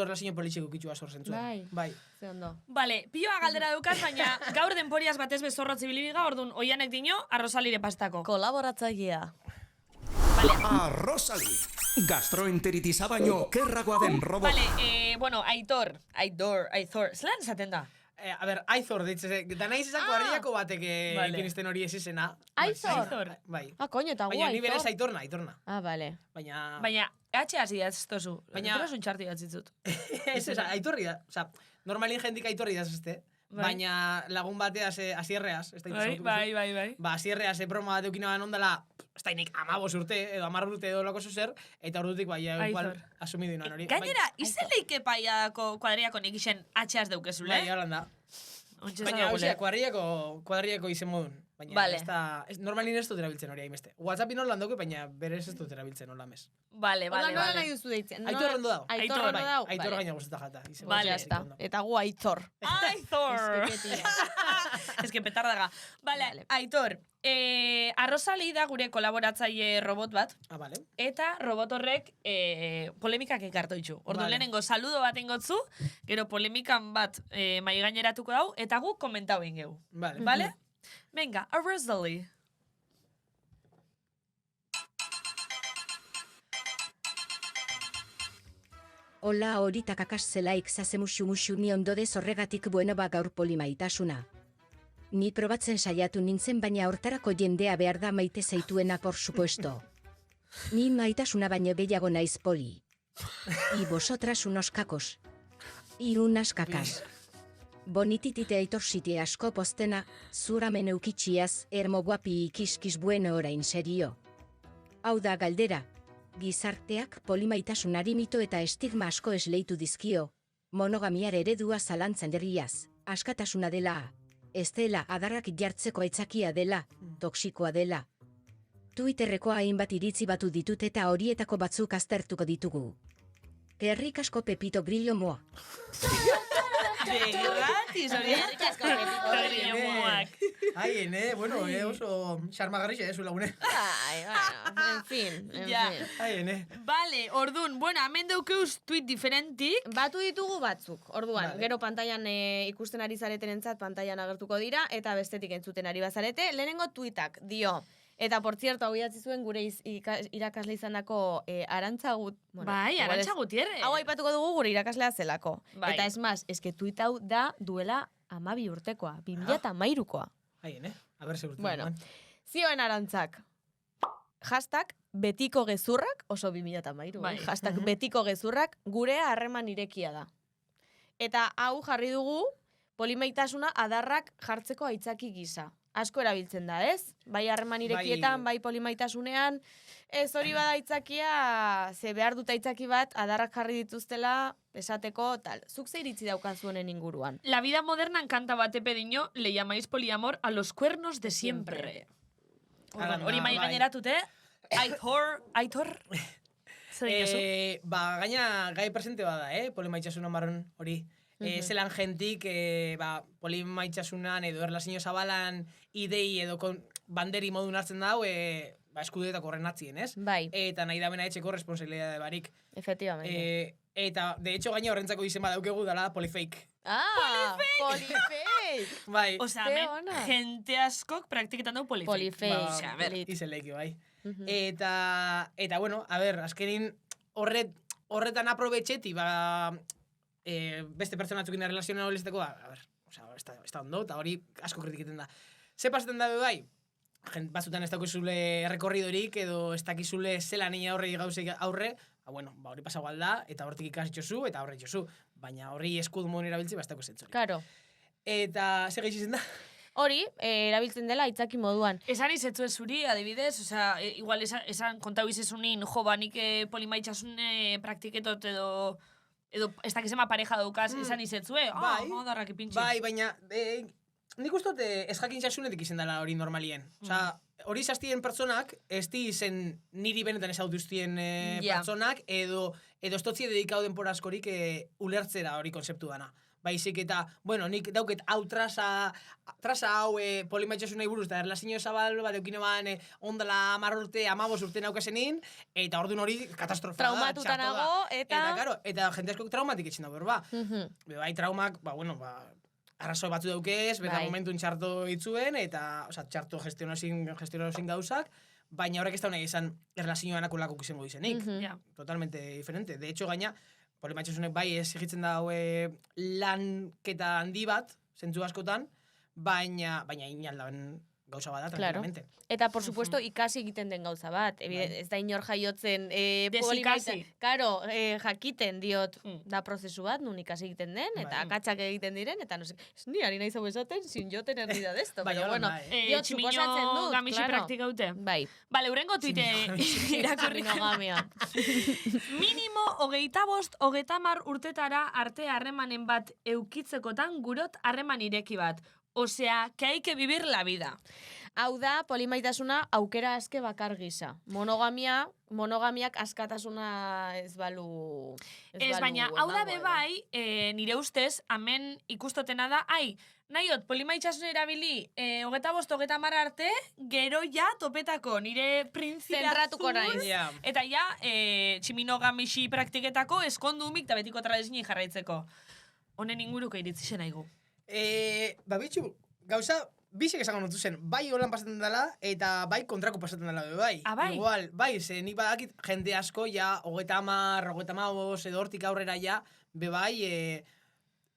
erlazio politxeko kitxua sorzentzuen. Bai. Ze ondo. Vale, pioa galdera dukat, baina gaur denporiaz batez bezorrotzi bilibiga, orduan oianek dino, arrosalire pastako. Kolaboratzailea. Arrosali. Gastroenteritisa baino kerragoa den robot. Vale, bueno, Aitor, zelan esaten da? A ber, Aizor, da nahiz esako harriako batek kinisten hori ez izena. Aizor? Bai. Koño, eta gu Baina ni Aitor. berez Aitorna. Vale. Baina, H-az idatztozu. Baina- Baina, un txartu idatzitzut. Ez, Aitorri da. Osa, normalin jendik Aitorri da zeste. Baina lagun bateaz asierreaz. Bai. Ba, asierreaz broma bat eukina ban ondala, ez da inik 15 urte, edo 10 urte edo lako zuzer, eta ordutik bai, igual Aitor. asumidu inoan hori. Gainera, izeleike paiako kuadriako nik isen H-az daukezule. Bai, holan da. Ontxe Baina, zagule. osea, kuadriako izen modun. Baina, Vale. normalin ez dut erabiltzen hori hainbeste. WhatsAppin holan dauke, baina berez ez dut erabiltzen hola mez. Vale. Nola nahi duzu deitzen? Aitor ondo dau. Aitor ondo dau. Aitor gaina guztetan jata. Vale, Ya está. Eta gu Aitor. Aitor! Es que tía. Ez que petardaga. Vale, Vale. Aitor, Arrosali da gure kolaboratzaile robot bat, Vale. eta robot horrek polemikak ekartu ditu. Ordu Vale. lehenengo saludo bat ingotzu, gero polemikan bat mai gaineratuko dau, eta gu komentau ingeu. Vale. Vale? Venga, Arrosali. Hola horita kakaszelaik zazemusu ni ondodez horregatik bueno gaur polimaitasuna. Ni probatzen saiatu nintzen baina hortarako jendea behar da maite zaituena por supuesto. Ni maitasuna baino gehiago naiz poli. Y vosotras unos cacos. Y unas cacas. Bonititite aitorsite asko postena, zura meneukitxiaz, ermo guapi ikiskiz bueno orain serio. Hau da galdera. Gizarteak polimaitasunari mito eta estigma asko esleitu dizkio, monogamiar eredua zalantzan derriaz, askatasuna dela. Ez dela adarrak jartzeko aitzakia dela, toksikoa dela. Twitterreko hainbat iritzi batu ditut eta horietako batzuk aztertuko ditugu. Herrik asko Pepito Grillo moa. Gratis, hori. Grillo moak. Haien, bueno, oso xarmagarrixe, zu lagune. Ai, bueno, en fin. Ja. Haien, Vale, ordun, bueno, hemen daukeuz tweet diferentik. Batu ditugu batzuk, orduan, Vale. gero pantailan ikusten ari zaretenentzat pantailan agertuko dira, eta bestetik entzuten ari bazarete, lehenengo tweetak dio. Eta, por cierto, hau idatzi zuen gure irakasle izandako Arantzagut. Bai, Arantxa Gutierrez. Hau aipatuko dugu gure irakaslea zelako. Bai. Eta es más, eske tweet hau da duela 12 urtekoa, 2013koa. haien, a ber, segurtu. Bueno, zioen Arantzak. Hashtag betiko gezurrak, oso 2013, Bai. hashtag betiko gezurrak, gurea harreman irekia da. Eta hau jarri dugu, polimaitasuna adarrak jartzeko aitzaki gisa. Asko erabiltzen da, ez? Bai harreman irekietan, bai polimaitasunean. Ez hori bada aitzakia, ze behar dut aitzaki bat, adarrak jarri dituztela, esateko, tal. Zuk ze iritzi daukazu honen inguruan? La vida moderna encanta bate pediño, le llamáis poliamor a los cuernos de siempre. Aranda, Hori mai bai. gaineratute, Aitor. Zer diozu? Gaina gai presente bada, polimaitxasuna marron hori. Zelan jentik, polimaitxasunan edo erlazio zabalan idei edo banderi modun hartzen dau, eskudeetako horren atzien, ez? Bai, Eta nahi da bena etxeko responsabilidade barik. efectivamente. Eta, de hecho, gaina horrentzako izen badaukegu dala polifake. Ah, polifake! Bai, Osea, Ze hemen ona. jente askok praktiketan dau polifake. Polifake. Osea, a ver, izen leiki, bai. Mhm. Eta, bueno, a ber, azkenin horretan aprobetxeti, beste pertsonatzukin erlazioa holizteko, a ber, ez da ondo, eta hori asko kritiketen da. Ze pasaten da bai? Batzutan ez dakizule errekorridorik, edo ez dakizule zelan nina horrei gauzek aurre, bueno, hori pasago alda, eta hortik ikasitxozu, eta horre itxozu. Baina horri eskudu moen erabiltzi, bastako zentzori. Karo. Eta, ze gehiago izen da? Hori, erabiltzen dela aitzaki moduan. esan izetzu ez zuri, adibidez, osea, igual esan kontau izezunin, jo, banik polimaitxasune praktiketot edo ez dakizema pareja daukaz, esan izetzue, Bai. darrak ipintxe. Bai, baina nik uste dut ez jakin xasunetik izen dela hori normalien. Osa, hori zaztien pertsonak, ez di izen niri benetan ez autuztien Ja. pertsonak, edo ez totzi dedikau denpora askorik ulertzera hori konzeptu dana. Baizik eta, bueno, nik dauket hau trasa hau polimaitxasunai buruz, eta erlazio zabal bat eukine ban ondala 10 urte, 15 urte naukasenin, eta orduan hori katastrofa da, Traumatuta txarto da. nago, Eta jende askok traumatik etxen da berba. Bai, traumak, arrazoi batzu daukez, beta Bai. momentun txarto itzuen, eta, txarto gestionozin gauzak, baina horrek ez da nahi esan erlazioan akolako izango izenik. Ja. Totalmente diferente. De hecho, gaina, polimaitxasunek bai exigitzen da lanketa handi bat, zentzu askotan, baina inaldaben gauza bada, Claro. tranquilamente. Eta, por supuesto, ikasi egiten den gauza bat. Ez da inor jaiotzen... Desikasi. Karo, jakiten diot da prozesu bat, nun ikasi egiten den, eta Bai. akatsak egiten diren, eta no sé, ez ni ari nahi zau esaten, sin jo tener ni idea de esto. Baina, Pero, bueno, bai. diot, suposatzen dut, gamixi claro. praktikaute. Bai. Vale, urengo tuite irakurri. Monogamia. Minimo 25-30 urtetara arte harremanen bat eukitzekotan gurot harreman ireki bat. Osea, que hay que vivir la vida. Hau da, polimaitasuna aukera aske bakar gisa. Monogamiak askatasuna ez balu... Ez baina, hau da bebai, nire ustez, hemen ikustotena da, nahiot, polimaitasun erabili, 25-30 arte, gero ja topetako, nire printzipia Zentratuko naiz. Ja. Eta ja, tximinogamixi praktiketako eskondumik eta betiko tradizini jarraitzeko. Honen inguruko iritzi zen aigu. Bitxu, gauza, bisek esango notu zen, bai holan pasatzen dela, eta bai kontrako pasatzen dela, bai. Bai? Igual, bai, ze nik badakit jende asko, ja, 30, edo hortik aurrera, ja, bai,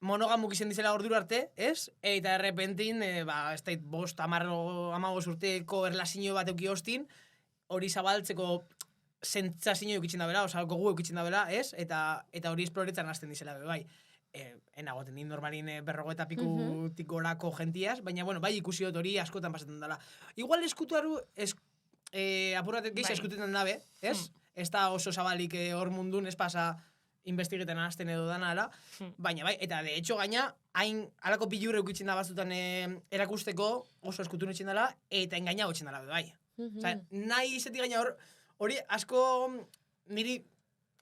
monogamuk izen dizela ordura arte, ez? Eta errepentin, ez da, 5-10 urteko erlazio bat euki hostin, hori zabaltzeko zentzazio eukitzen da bela, oza, gogu eukitzen da bela, ez? Eta hori esploretzen hasten dizela, bai. Enagoten din normalin 40 pikutik gorako gentiaz, baina, bueno, bai ikusi dut hori askotan pasatzen dela. Igual eskutuaru, apuratek gehi eskutetan dabe, ez? Ez da oso zabalik hor mundun, ez pasa investigeten anazten edo dana ala, baina bai, eta de hecho gaina, hain alako bilurre ukitzen da batzutan erakusteko oso eskutu nutxen dela, eta engaina gotxen dela, bai. Osea, nahi izetik gaina hori asko niri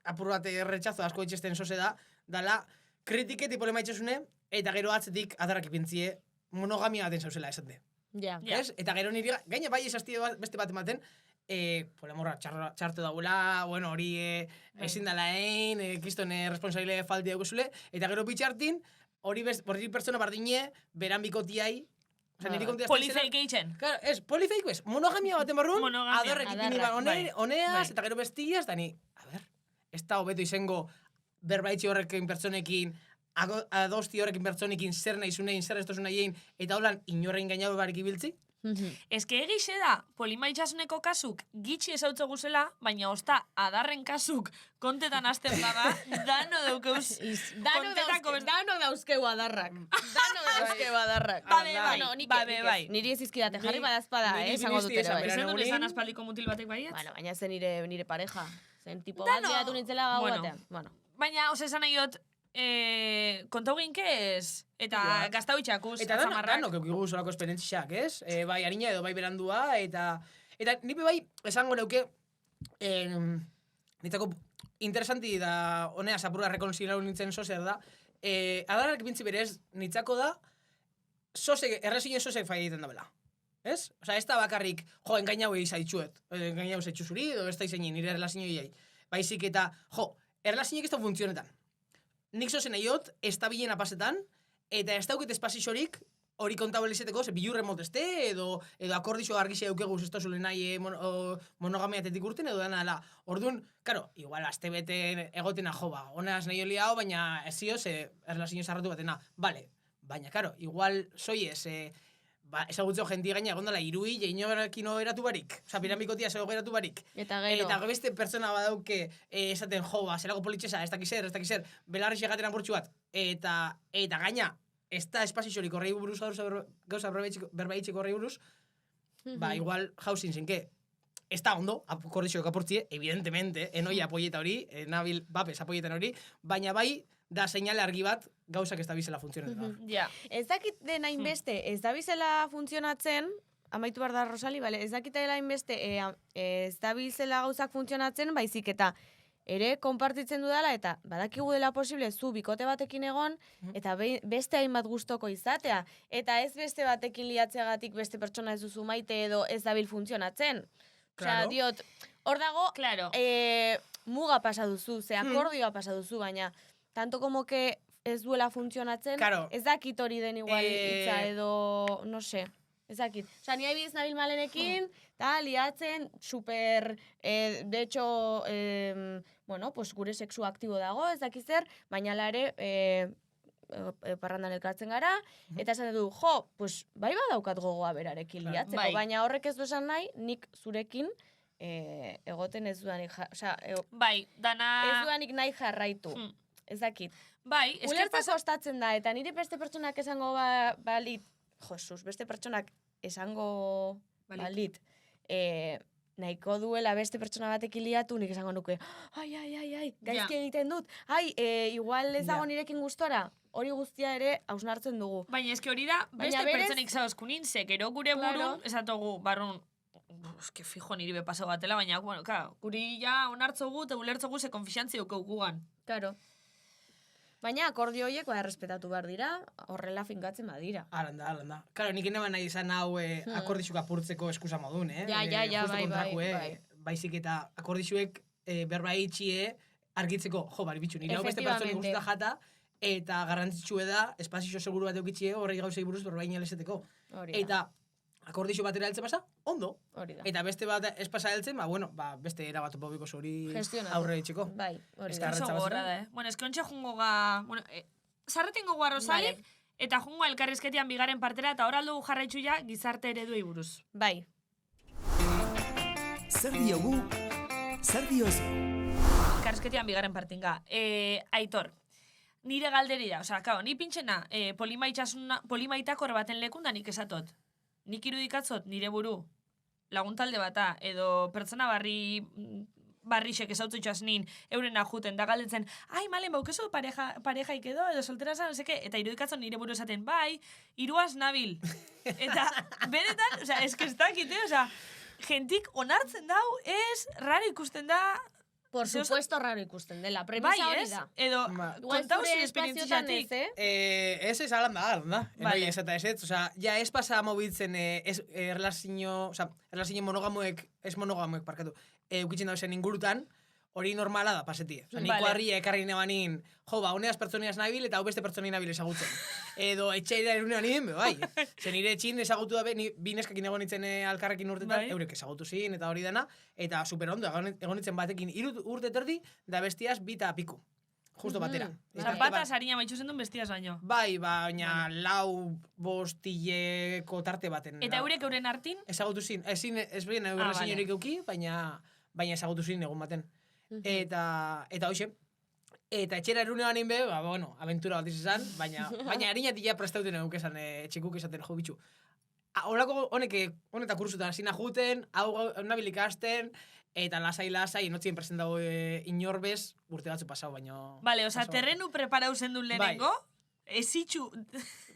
apur bat retxazo asko itxesten soze da, dala kritike tipolema itxasune, eta gero atzetik adarrak ipintzie monogamia baten zauzela esate. Ja. Ez? Eta gero niri, gaina bai esazti beste bat ematen, polemorra txartu dagoela, bueno, hori ezin dala egin, kiston responsabile falti daugozule, eta gero bitxartin, hori pertsona bardine, beran bikotiai, Polifeik eitzen. Claro, polifeik bez, monogamia baten barrun, adarrek ipini honeaz, eta gero bestiaz, da ni, a ber, ez da hobeto izango berbaitzi horrekin pertsonekin, adosti horrekin pertsonekin zer nahi zunein, zer ez tozu nahi eta holan inorrein gainau barik ibiltzi. Eske egixe da, polimaitxasuneko kasuk gitxi esautze guzela, baina osta adarren kasuk kontetan azten bada, dano daukeuz Dano dauzkeu adarrak. Dano dauzkeu adarrak. Bai. Niri ez izkidate jarri badazpada, esango dut ere bai. Ezen dut esan aspaldiko mutil batek baietz? Bueno, baina zen nire pareja. Zen tipo bat bidatu nintzela gau batean. Bueno. Baina, esan nahi dut, kontau ginkez, eta gaztau itxakuz, eta danok eukigu solako esperientziak, ez? Bai harina edo bai berandua, eta nipe bai esango neuke, nitzako interesanti da, honea zapurra rekonsiderau nintzen sozer da, adarrak bintzi berez nitzako da, errezinen sosek fai egiten dabela. Ez? Osa, ez da bakarrik, engainau izaitxuet, engainau zaitxu zuri, edo ez da izaini, nire erlazio iai. Baizik eta, erlazinek ez da funtzionetan. Nik zozen aiot, ez da bilena pasetan, eta ez dauket espazixorik, hori kontabelizeteko, ze bilurre moteste, edo akordixo argizia eukeguz ez da zule nahi monogamiatetik urten, edo dena ala. Orduan, karo, igual, azte beten egotena honaz nahi oliao, baina ez zio, ze erlazio zarratu batena. Bale, baina, karo, igual, soiez, ezagutzeo jentia gaina egondala irui, jeinorekin eratu barik. Osa, piramikotia zego geratu barik. Eta gero. Eta beste pertsona badauke esaten zelako politxesa, ez dakizer, belarri xegateran bortxu bat. Eta gaina, ez da espazixorik horrei buruz gauza berbaitxeko horrei buruz, ba, igual jauzin zenke. Ez da ondo, akordixoak apurtzie, evidentemente, enoi apoieta hori, nabil bapes apoietan hori, baina bai, da seinale argi bat, gauzak ez da bizela funtzionatzen. Ja. Ez dakit den hainbeste, ez da bizela funtzionatzen, amaitu behar da Rosali, ez dakit dela hainbeste, ez da bizela gauzak funtzionatzen, baizik eta ere konpartitzen dudala, eta badakigu dela posible zu bikote batekin egon, eta beste hainbat gustoko izatea, eta ez beste batekin liatzeagatik beste pertsona ez duzu maite edo ez dabil funtzionatzen. Osea, diot, hor dago, muga pasa duzu, ze akordioa pasa duzu, baina tanto como que ez duela funtzionatzen, ez dakit hori den igual hitza edo, no sé, ez dakit. Osa, ni haibiz nabil malenekin, eta liatzen, super, de hecho, bueno, pues gure sexu aktibo dago, ez dakit zer, baina lare, parrandan elkartzen gara, eta esan du, pues bai badaukat gogoa berarekin liatzeko, baina horrek ez du esan nahi, nik zurekin egoten ez dudanik, bai, dana... ez dudanik nahi jarraitu. Ez dakit. Bai, ulertzeko ostatzen da, eta nire beste pertsonak esango balit, beste pertsonak esango balit, nahiko duela beste pertsona batekin liatu, nik esango nuke, ai, gaizki egiten dut, igual ez dago nirekin gustora, hori guztia ere hausnartzen dugu. Baina eske hori da, beste pertsonik zauzkunin, gero gure burun, esatogu, barrun, eske fijo niri bepaso batela, baina, bueno, guri ja onartzogu, eta ulertzogu ze konfiantzi dugu gugan. Claro. Baina akordio horiek errespetatu behar dira, horrela finkatzen badira. Alanda. Karo, nik eneban nahi izan hau akordixuk apurtzeko eskusa modun, Ja, bai. Baizik eta akordixuek berbaitxie argitzeko, bari bitxu, nire hau beste pertsonik guztata jata, eta garrantzitsue da, espazio seguru bat eukitxie horrei gauzei buruz berbaina leseteko. Eta akordixo batera heltzen pasa, ondo. Eta beste bat ez pasa heltzen, beste erabat bobiko zori aurre etxeko. Bai, hori da. Oso gorra da, Bueno, eske ontsa jungo ga... Zarreten gogoa Rosalik, eta jungo elkarrizketian bigaren partera, eta hor aldugu jarraitzu ja gizarte ereduei buruz. Bai. Zer diogu? Zer diozu? Elkarrizketian bigaren partinga. Aitor, nire galderi da, ni pintxena, polimaitakor baten lekunda nik esatot. Nik irudikatzot nire buru laguntalde bata edo pertsona barri barrixek ezautzetxoaz nin, euren ajuten, da galdetzen, ai, malen, baukezu parejaik edo zoltera zan, eta irudikatzen nire buru esaten, bai, iruaz nabil. Eta, benetan, osea, ez dakite, osea, gentik onartzen dau, ez, raro ikusten da. Por supuesto raro ikusten dela, premisa hori da. Edo, kontau zure esperientziatik. Ez alan da. Bai, ez eta ez, osea, ja ez pasa mobiltzen relazio monogamoek, ez monogamoek, parkatu, eukitzen dauzen ingurutan, hori normala da, pasetie. Osa, niko harria ekarri nebanin, honeaz pertsoniaz nabil eta hau beste pertsoni nabil ezagutzen. Edo etxeira erunean nien, bai. Zer nire etxin ezagutu da, bi neskakin egon nintzen alkarrekin urtetan, eurek ezagutu zin eta hori dana, eta super ondo, egon nintzen batekin 3 urte terdi, da bestiaz 2 eta piku. Justo batera. Bata sarina baitxu zen duen bestiaz baino. Bai, baina 4-5 hileko tarte baten. Eta eurek euren hartin? Ezagutu zin, ez bien eurren ziniorik euki, baina ezagutu zin egun baten. Eta hoxe, eta etxera erunean egin be, bueno, aventura bat izan, baina harinatik ja prestauten eguk esan, etxekuk esaten, jo, bitxu. Horako honetak kursutan zina juten, hau nabil ikasten, eta lasai, enotzien presentau inorbez, urte batzu pasau, baino... Vale, oza, terrenu preparau zendun lehenengo, ezitxu...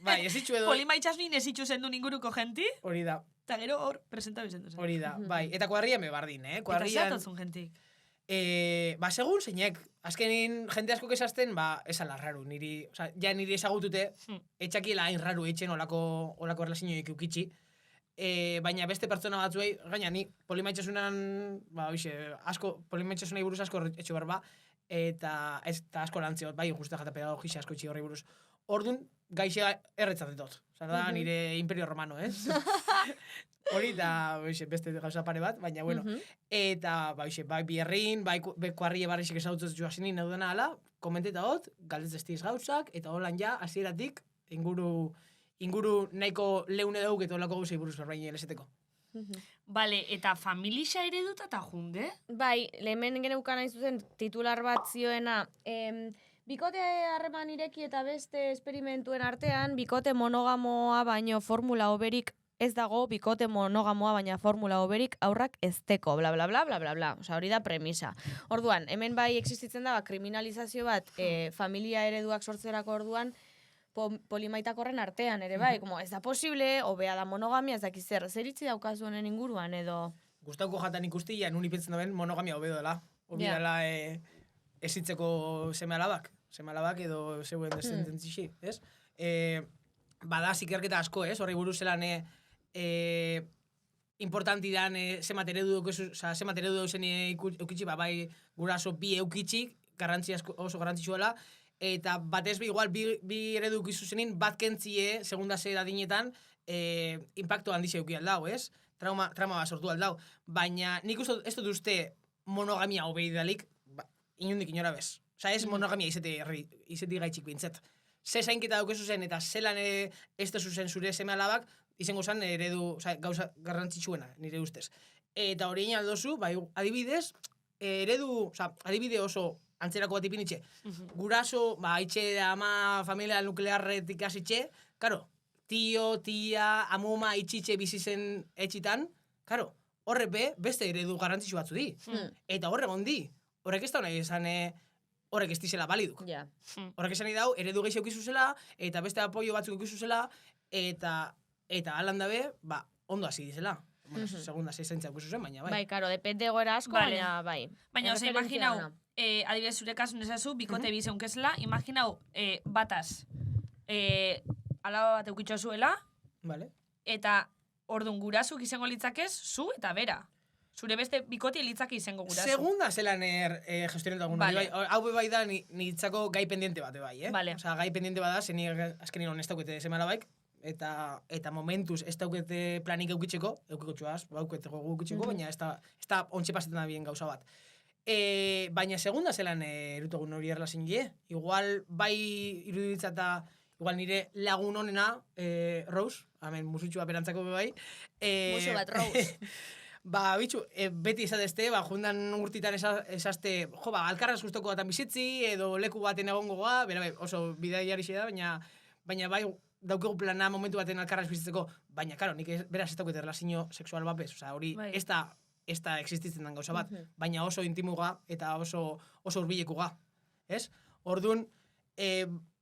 Bai, ezitxu edo... Polimaitxasmin ezitxu zendun inguruko jenti, hori da. Eta gero hor presentau zendu zen. Hori da, bai. Eta kuadrian be bardin, Eta zertatzun gentik? Segun zeinek, azkenin jente asko kesazten, ez ala raru, niri ezagutute, etxakiela hain raru eitzen olako erlazioik eukitzi, baina beste pertsona batzuei, gaina ni polimaitxasunan, polimaitxasunai buruz asko etxo berba, eta asko lantzeot, bai, justa jata pedagogisa asko etxi horri buruz. Ordun gaixea erretzatetot. Osa da, nire imperio romano, Hori da, beste gauza pare bat, baina, bueno. Eta, bai, bierrin, bai, kuarrie barrixek esautzen zua zinin naudena ala, komenteta hot, galdetz estiz gauzak, eta holan ja, hasieratik inguru nahiko leune dauk eta holako gauzei buruz berbain eleseteko. Bale, eta familixa ere dut eta junde? Bai, lehen geneukan nahi zuzen titular bat zioena, bikote harreman ireki eta beste esperimentuen artean, bikote monogamoa baino formula oberik ez dago, bikote monogamoa baina formula oberik aurrak ezteko, bla, bla, bla, bla, bla, bla. Osa, hori da premisa. Orduan, hemen bai existitzen da, kriminalizazio bat, familia ereduak sortzerako orduan, polimaitakorren artean ere bai, como ez da posible, hobea da monogamia, ez dakiz zer itzi daukazu honen inguruan, edo... Gustauko jatan ikustia, nun ipentzen daben monogamia hobedo dela. Hobi dela ezitzeko seme alabak edo zeuen desententzixi, ez? Bada, zikerketa asko, ez? Horri buruz zelan importanti dan zemat eredu dauzen eukitzi, bai guraso bi eukitzi, oso garrantzitsuela, eta batez igual bi eredu eukizu zenin, bat kentzie, segunda ze dadinetan, impacto handize euki aldau, ez? Trauma bat sortu aldau. Baina nik ez dut uste monogamia hobei dalik, inundik inora bez. Osa, ez monogamia izeti gaitxik bintzet. Ze zainketa daukezu zen eta zelan ez da zuzen zure seme alabak, izango zen eredu, gauza garrantzitsuena, nire ustez. Eta hori egin aldozu, adibidez, adibide oso antzerako bat ipinitxe. Guraso, itxe ama familia nuklearretik hasitxe, karo, tio, tia, amuma, itxitxe bizizen etxitan, karo, horrepe beste eredu garrantzitsu batzu di. Eta horre gondi, horrek ez da nahi esan horrek ez dizela baliduk. Horrek esan nahi dau, eredu gehi eukizu zela, eta beste apoio batzuk eukizu zela, eta alan dabe, ondo hasi dizela. Bueno, segunda zaintza eukizu zen, baina bai. Bai, karo, depende goera asko, baina bai. Baina, oza, imaginau, adibidez zure kasun ezazu, bikote bizeunkezela, imaginau, bataz, alaba bat eukitxo zuela, eta ordun gurasuk izango litzakez, zu eta bera. Zure beste bikote litzake izango gurasu. Segunda zelan gestionetan dugun. Hau bai da nitzako gai pendiente bat, bai, Osa, gai pendiente bat da, zen azkenin hon ez daukete semala baik, eta momentuz ez daukete planik eukitzeko, eukiko txuaz, eukete gogu eukitzeko, baina ez da ontxe pasetan da bien gauza bat. Baina segunda zelan erutogun hori erlazin je. Igual bai iruditza eta igual nire lagun honena, Rose, hemen musutxua berantzako bai. Musu bat, Rose. Bitxu, beti esatezte, jundan urtitan esazte, alkarraz guztoko batan bizitzi, edo leku baten egongo goa, oso bidaiari da, baina bai daukegu plana momentu baten alkarraz bizitzeko, baina, karo, nik beraz ez daukete relazio sexual bapez, hori ez da ez da existitzen den gauza bat, baina oso intimuga eta oso hurbilekuga, ez? Orduan,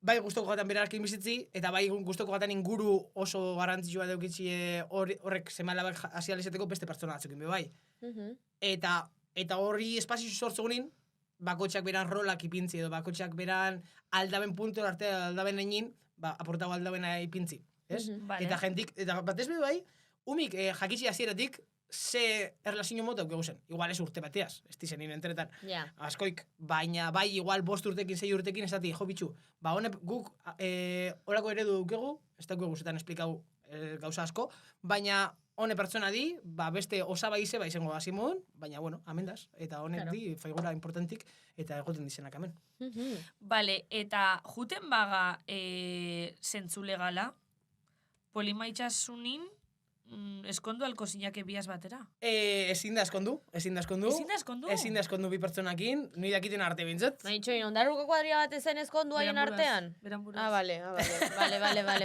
bai gustoko gatan berarekin bizitzi, eta bai gustoko gatan inguru oso garrantzitsua daukitzi horrek semalabak hasi alizateko beste pertsona batzukin be bai. Eta horri espazio sortzegunin, bakotxak beran rolak ipintzi, edo bakotxak beran aldaben punto arte aldaben egin, aportago aldaben ipintzi, ez? Eta jentik, eta batez be bai, umik jakitzi hasieratik, ze erlazio mota aukegu zen. Igual ez urte bateaz, ez dizen nire entretan. Askoik, baina bai igual 5 urtekin, 6 urtekin, ez dati, jo bitxu, honek guk horako eredu aukegu, ez daukegu zetan esplikau gauza asko, baina hone pertsona di, beste osaba ize, izango hasi modun, baina, bueno, amendaz, eta honek di, figura importantik, eta egoten dizenak amen. Vale, eta juten baga zentzu legala, polimaitxasunin, eskondu alko zinake biaz batera? Ezin da eskondu. Ezin da eskondu Bi pertsonakin, nire dakiten arte bintzat. Nahi ondarruko kuadria bat ezen eskondu haien artean? Beran buruaz. Bale.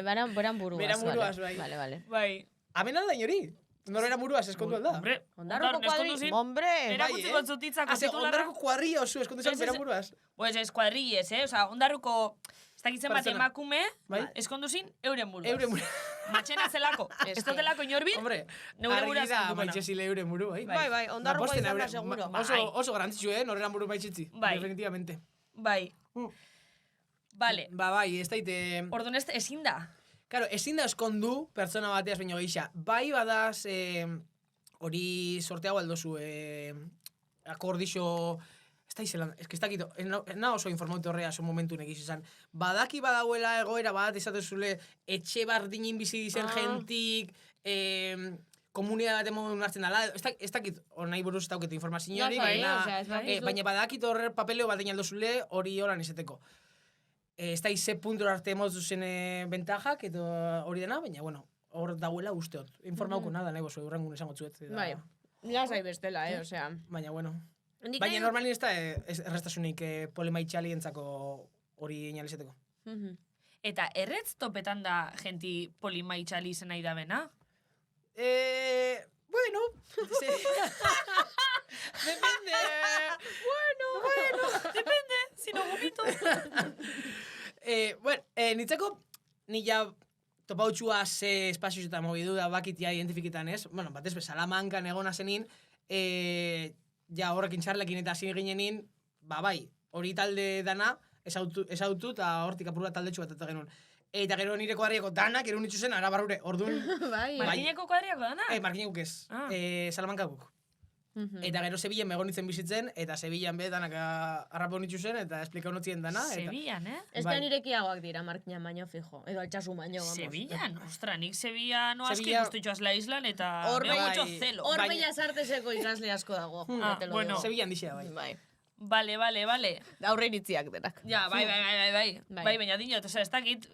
Beran buruaz. Beran buruaz, bai. Bale. Bai. Hemen aldain hori. Norbera buruaz eskondu alda. Hombre, Ondarruko kuadri, hombre. Erakutzi gotzutitzako titularra. Ondarruko kuadria oso eskondu zen beran buruaz. Pues ez kuadrilles, Osa, ondarruko, ez dakitzen bat emakume, eskondu zin, euren buruaz. Matxena zelako. Ez dotelako inorbil, neure buruaz argi da, eskondu. maitxezile euren buru, bai. Bai, ondarruko izan da seguro. Oso garantzitzu, norreran buru maitxetzi. Definitivamente. Bai. Vale. Bai, ez daite... Orduan ezin da. Claro, ezin da eskondu pertsona bateaz baino gehiago. Bai badaz hori sorteago aldozu akordixo... Ez dakito, na oso informaute horrea oso momentu negiz izan. Badaki badauela egoera bat, esatezule etxe bardinin bizi dizen jentik, komunidad bat emodun hartzen dala, ez dakit nahi buruz ez daukete informazio hori, baina badakit horre papeleo bat aldozule hori horan izateko. Ez da ize puntura arte emozu zen bentajak, eta hori dena, baina, bueno, hor dauela usteot. Informauko nada, nahi bozu, urrengun esango txuet. Bai, lasai bestela, osea. Baina, bueno. Baina normalin ez da errestasunik polimaitxali entzako hori inalizeteko. Eta erretz topetan da genti polimaitxali zen nahi da bena? Bueno. Depende. Bueno. Depende, si no vomito. Bueno, nitzako, nila topautxua ze espazioz eta mogidu da bakitia identifikitan ez. Bueno, batez be, Salamankan egona zenin, ja horrekin txarlekin eta hasi ginenin, bai, hori talde dana, esautu eta hortik apur bat taldetxu bat eta genuen. Eta gero nire kuadriako danak erun itxu zen arabarrure, orduan... Markineko kuadriako dana? Markinekuk ez, Salamankakuk. Eta gero Sevillan megonitzen bizitzen, eta Sevillan be danak arrapon itxu zen, eta esplikau notzien dana. Sevillan, Ez da nirekiagoak dira Markinan baino fijo, edo altxasu baino. Sevillan, ostra, nik Sevillan aski guztitxoaz la islan, eta me mucho celo. Hor Bellas Arteseko ikasle asko dago. Bueno. Sevillan dixea, bai. Vale. Aurre iritziak denak. Ja, bai. Bai, baina dinot, oza, ez dakit,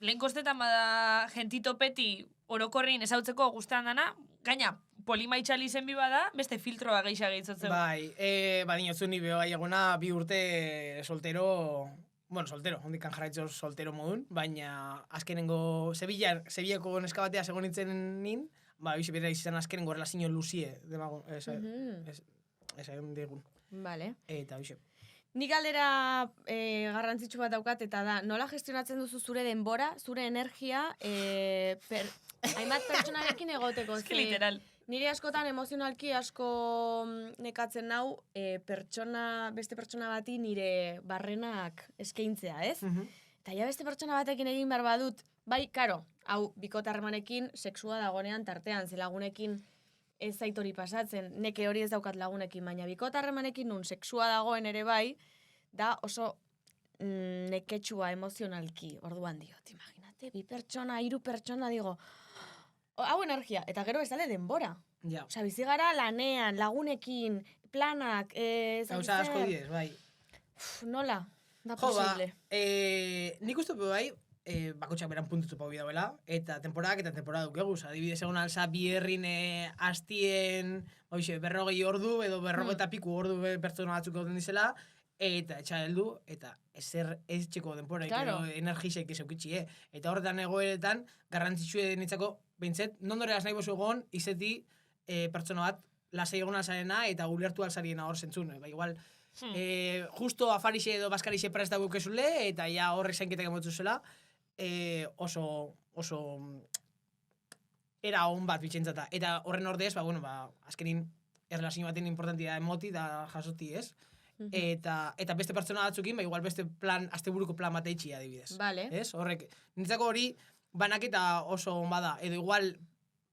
lehen kostetan bada gentito peti orokorrin ezautzeko guztean dana, gaina, polimaitxali zen bi bada, beste filtroa geixa gehitzotzen. Bai, dinotzu ni beho eguna 2 urte soltero, hondikan jarraitzo soltero modun, baina azkenengo Sevillako neska batea segon nintzen nin, bizi bera izan azkenengo relazio luzie, demagun, esan digun. Vale. Eta bizi. Nik galdera garrantzitsu bat daukat, eta da, nola gestionatzen duzu zure denbora, zure energia, hainbat pertsonarekin egoteko. Ez que literal. Nire askotan emozionalki asko nekatzen nau beste pertsona bati nire barrenak eskaintzea, ez? Eta ja beste pertsona batekin egin behar badut, bai, karo, hau, bikotarremanekin sexua dagonean tartean, ze lagunekin ez zaitori pasatzen, neke hori ez daukat lagunekin, baina bikotarremanekin nun sexua dagoen ere bai, da oso neketsua emozionalki, orduan diot, imaginate, 2 pertsona, 3 pertsona, digo, hau energia, eta gero ez dale denbora. Ja. Osa, bizi gara lanean, lagunekin, planak, Gauza asko diez, bai. Nola, da posible. Nik uste bai, bakotxak beran puntutu pau bidauela, eta temporadak dukeguz. Adibidez egon alza bierrin hastien, 40 ordu, edo 40 eta piku ordu pertsona batzuk gauden dizela, eta etxa heldu, eta ez txeko denpora, claro. Energizek ezeukitxi, Eta horretan egoeretan, garrantzitsue nitzako, behintzet, nondoreaz nahi bozu egon, izeti pertsona bat lasai egon alzarena eta ulertu alzariena hor zentzun. Igual, justo afarixe edo baskarixe prest dago ekezule, eta ja horrek zainketak emotu zela, oso era on bat bitxentzata. Eta horren ordez, azkenin erlazio baten importantia emoti da jasoti, ez? Eta beste pertsona batzukin, igual beste asteburuko plan bat eitxi adibidez. Vale. Ez? Horrek, nintzako hori banaketa oso on bada. Edo igual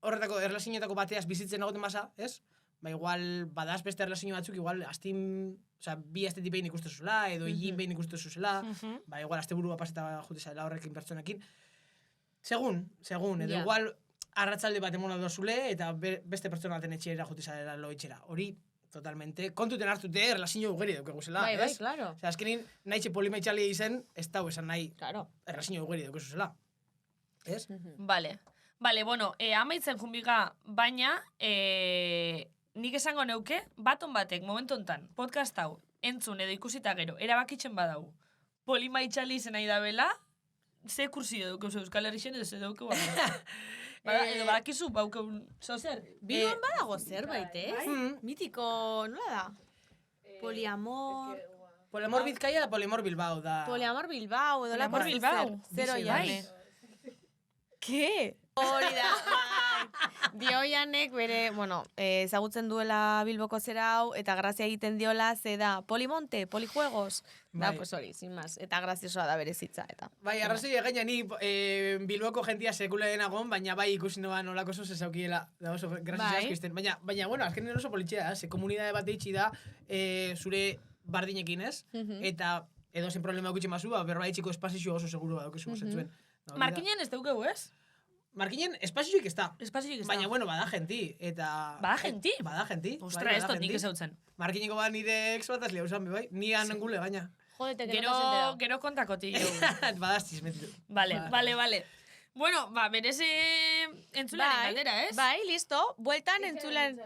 horretako erlazioetako bateaz bizitzen egoten basa, ez? Igual badaz beste erlazio batzuk, igual bi astetik behin ikustu zuzela, edo hilin behin ikustu zuzela, igual asteburua paseta jute zaila horrekin pertsonekin. Segun, edo igual arratzalde bat emona dozule, eta beste pertsona baten etxera jute zaila loetxera. Hori, totalmente, kontuten hartute erlazio ugeri daukegu zela, ez? Bai, claro. Azkenin, nahi polimaitxalia izen, ez dau esan nahi erlazio ugeri daukegu zela. Ez? Vale, bueno, amaitzen junbiga, baina, nik esango neuke, baton batek, momentu hontan, podcast hau, entzun edo ikusita gero, erabakitzen badau, polimaitxali izen nahi da bela, ze kursio duke Euskal Herrixen edo ze duke edo badakizu bauke zozer. Bilbon badago zerbait, ez? Mitiko, nola da? Poliamor... Poliamor Bizkaia da Poliamor Bilbao da. Poliamor Bilbao, edo Poliamor Bilbao. Zero jane. Ke? Hori da, Dioianek bere, ezagutzen duela Bilboko zera hau, eta grazia egiten diola, ze da, polimonte, polijuegos. Da, pues hori, sin más. Eta graziosoa da bere zitza, eta. Bai, arrazoi egaina ni Bilboko jentia sekula denagon, baina bai ikusi noa nolako oso zezaukiela, da oso graziosoa askisten. Baina, azkenin oso politxea, ze komunidade bat eitxi da, zure bardinekin, ez? Eta edo zen problema gutxi mazu, berba eitxiko espazio oso seguru daukezu zentzuen. Markinen ez daukegu, ez? Markinen espazioik ez da. Espazioik ez da. Baina, bada genti, eta... Bada genti? Bada genti. Ostra, ez dut nik ezautzen. Markineko bat nire ex bat azlea usan, bai? Ni anengule, baina. Jodete, que no te has enterado. Gero kontakoti. Badaztiz, metitu. Vale. Bueno, berez entzularen galdera, ez? Bai, listo. Bueltan entzulen...